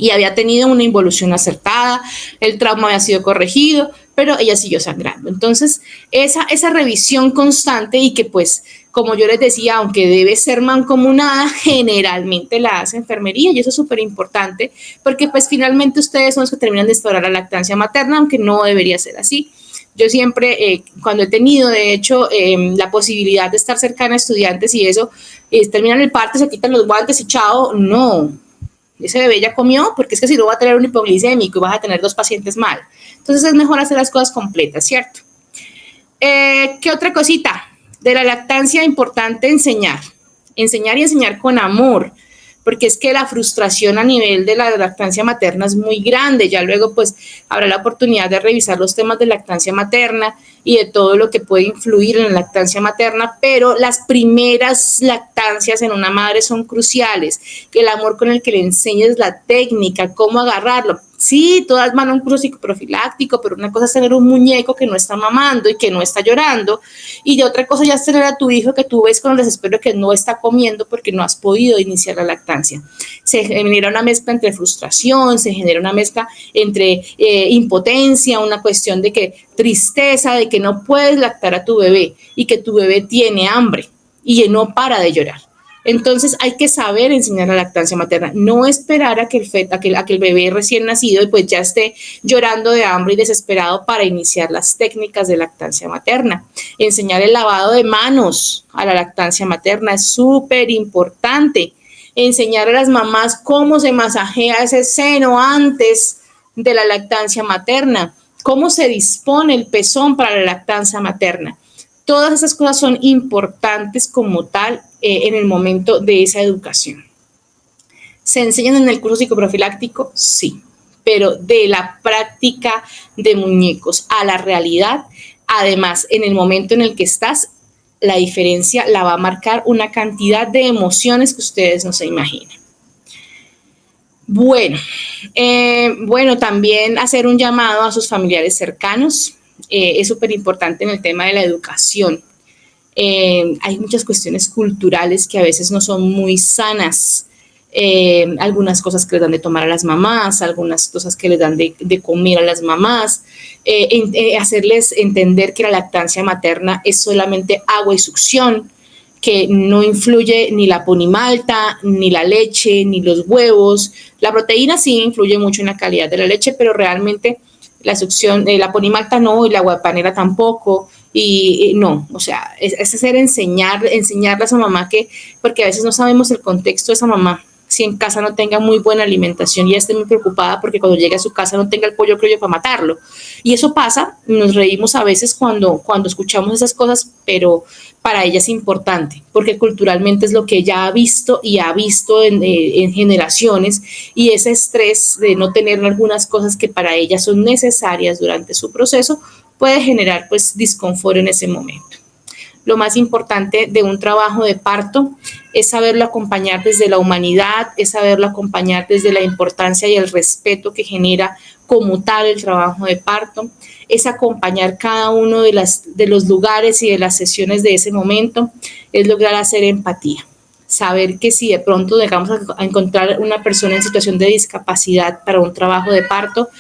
Y había tenido una involución acertada, el trauma había sido corregido, pero ella siguió sangrando. Entonces, esa revisión constante y que pues, como yo les decía, aunque debe ser mancomunada, generalmente la hace enfermería y eso es súper importante porque pues finalmente ustedes son los que terminan de instaurar la lactancia materna, aunque no debería ser así. Yo siempre, cuando he tenido, de hecho, la posibilidad de estar cercana a estudiantes y eso, terminan el parto, se quitan los guantes y chao, no. Ese bebé ya comió, porque es que si no va a tener un hipoglicémico y vas a tener 2 pacientes mal. Entonces es mejor hacer las cosas completas, ¿cierto? ¿Qué otra cosita? De la lactancia importante enseñar y enseñar con amor, porque es que la frustración a nivel de la lactancia materna es muy grande. Ya luego pues habrá la oportunidad de revisar los temas de lactancia materna y de todo lo que puede influir en la lactancia materna, pero las primeras lactancias en una madre son cruciales, que el amor con el que le enseñes la técnica, cómo agarrarlo. Sí, todas van a un curso psicoprofiláctico, pero una cosa es tener un muñeco que no está mamando y que no está llorando, y de otra cosa ya es tener a tu hijo que tú ves con el desespero que no está comiendo porque no has podido iniciar la lactancia. Se genera una mezcla entre frustración, se genera una mezcla entre impotencia, una cuestión de que tristeza, de que no puedes lactar a tu bebé y que tu bebé tiene hambre y no para de llorar. Entonces hay que saber enseñar la lactancia materna, no esperar a que el bebé recién nacido pues ya esté llorando de hambre y desesperado para iniciar las técnicas de lactancia materna. Enseñar el lavado de manos a la lactancia materna es súper importante. Enseñar a las mamás cómo se masajea ese seno antes de la lactancia materna, cómo se dispone el pezón para la lactancia materna. Todas esas cosas son importantes como tal en el momento de esa educación. ¿Se enseñan en el curso psicoprofiláctico? Sí, pero de la práctica de muñecos a la realidad, además, en el momento en el que estás, la diferencia la va a marcar una cantidad de emociones que ustedes no se imaginan. Bueno, también hacer un llamado a sus familiares cercanos. Es súper importante en el tema de la educación. Hay muchas cuestiones culturales que a veces no son muy sanas. Algunas cosas que les dan de tomar a las mamás, algunas cosas que les dan de comer a las mamás, hacerles entender que la lactancia materna es solamente agua y succión, que no influye ni la ponimalta, ni la leche, ni los huevos. La proteína sí influye mucho en la calidad de la leche, pero realmente la succión, la ponimalta no, y la guapanera tampoco. Y no, o sea, es hacer enseñarle a esa mamá porque a veces no sabemos el contexto de esa mamá. Si en casa no tenga muy buena alimentación y esté muy preocupada porque cuando llegue a su casa no tenga el pollo criollo para matarlo. Y eso pasa, nos reímos a veces cuando escuchamos esas cosas, pero para ella es importante, porque culturalmente es lo que ella ha visto y ha visto en generaciones, y ese estrés de no tener algunas cosas que para ella son necesarias durante su proceso puede generar pues disconfort en ese momento. Lo más importante de un trabajo de parto es saberlo acompañar desde la humanidad, es saberlo acompañar desde la importancia y el respeto que genera como tal el trabajo de parto, es acompañar cada uno de los lugares y de las sesiones de ese momento, es lograr hacer empatía. Saber que si de pronto llegamos a encontrar una persona en situación de discapacidad para un trabajo de parto,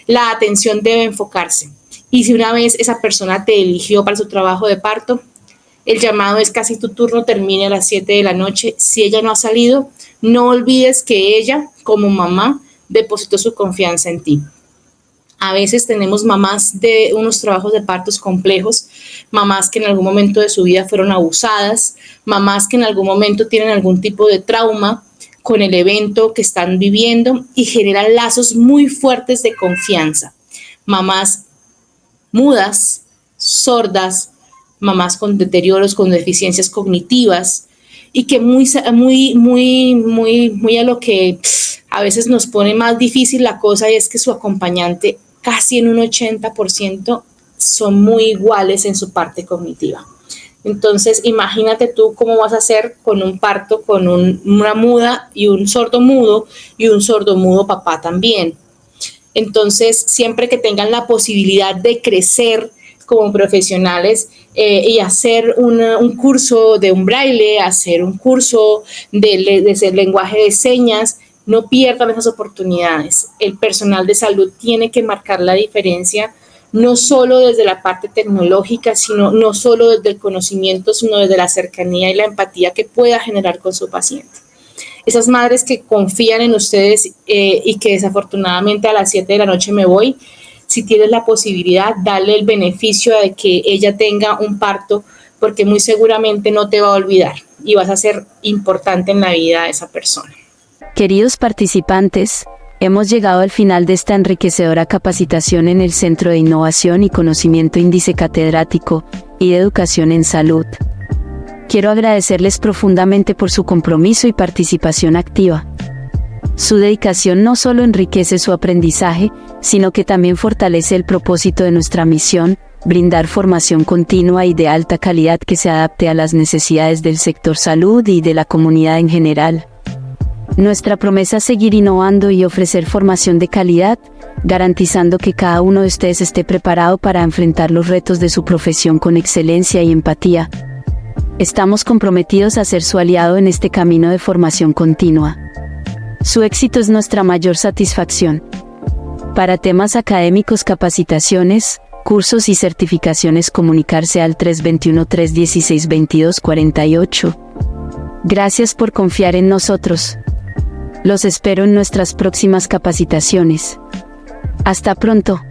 la atención debe enfocarse. Y si una vez esa persona te eligió para su trabajo de parto, el llamado es que así tu turno termine a las 7 de la noche. Si ella no ha salido, no olvides que ella, como mamá, depositó su confianza en ti. A veces tenemos mamás de unos trabajos de partos complejos, mamás que en algún momento de su vida fueron abusadas, mamás que en algún momento tienen algún tipo de trauma con el evento que están viviendo y generan lazos muy fuertes de confianza. Mamás mudas, sordas, mamás con deterioros, con deficiencias cognitivas, y que muy a lo que a veces nos pone más difícil la cosa, y es que su acompañante casi en un 80% son muy iguales en su parte cognitiva. Entonces, imagínate tú cómo vas a hacer con un parto con una muda y un sordo mudo papá también. Entonces, siempre que tengan la posibilidad de crecer como profesionales y hacer un curso de un braille, hacer un curso de lenguaje de señas, no pierdan esas oportunidades. El personal de salud tiene que marcar la diferencia, no solo desde la parte tecnológica, sino no solo desde el conocimiento, sino desde la cercanía y la empatía que pueda generar con su paciente. Esas madres que confían en ustedes y que desafortunadamente a las 7 de la noche me voy, si tienes la posibilidad, dale el beneficio de que ella tenga un parto, porque muy seguramente no te va a olvidar y vas a ser importante en la vida de esa persona. Queridos participantes, hemos llegado al final de esta enriquecedora capacitación en el Centro de Innovación y Conocimiento Índice Catedrático y de Educación en Salud. Quiero agradecerles profundamente por su compromiso y participación activa. Su dedicación no solo enriquece su aprendizaje, sino que también fortalece el propósito de nuestra misión, brindar formación continua y de alta calidad que se adapte a las necesidades del sector salud y de la comunidad en general. Nuestra promesa es seguir innovando y ofrecer formación de calidad, garantizando que cada uno de ustedes esté preparado para enfrentar los retos de su profesión con excelencia y empatía. Estamos comprometidos a ser su aliado en este camino de formación continua. Su éxito es nuestra mayor satisfacción. Para temas académicos, capacitaciones, cursos y certificaciones, comunicarse al 321-316-2248. Gracias por confiar en nosotros. Los espero en nuestras próximas capacitaciones. Hasta pronto.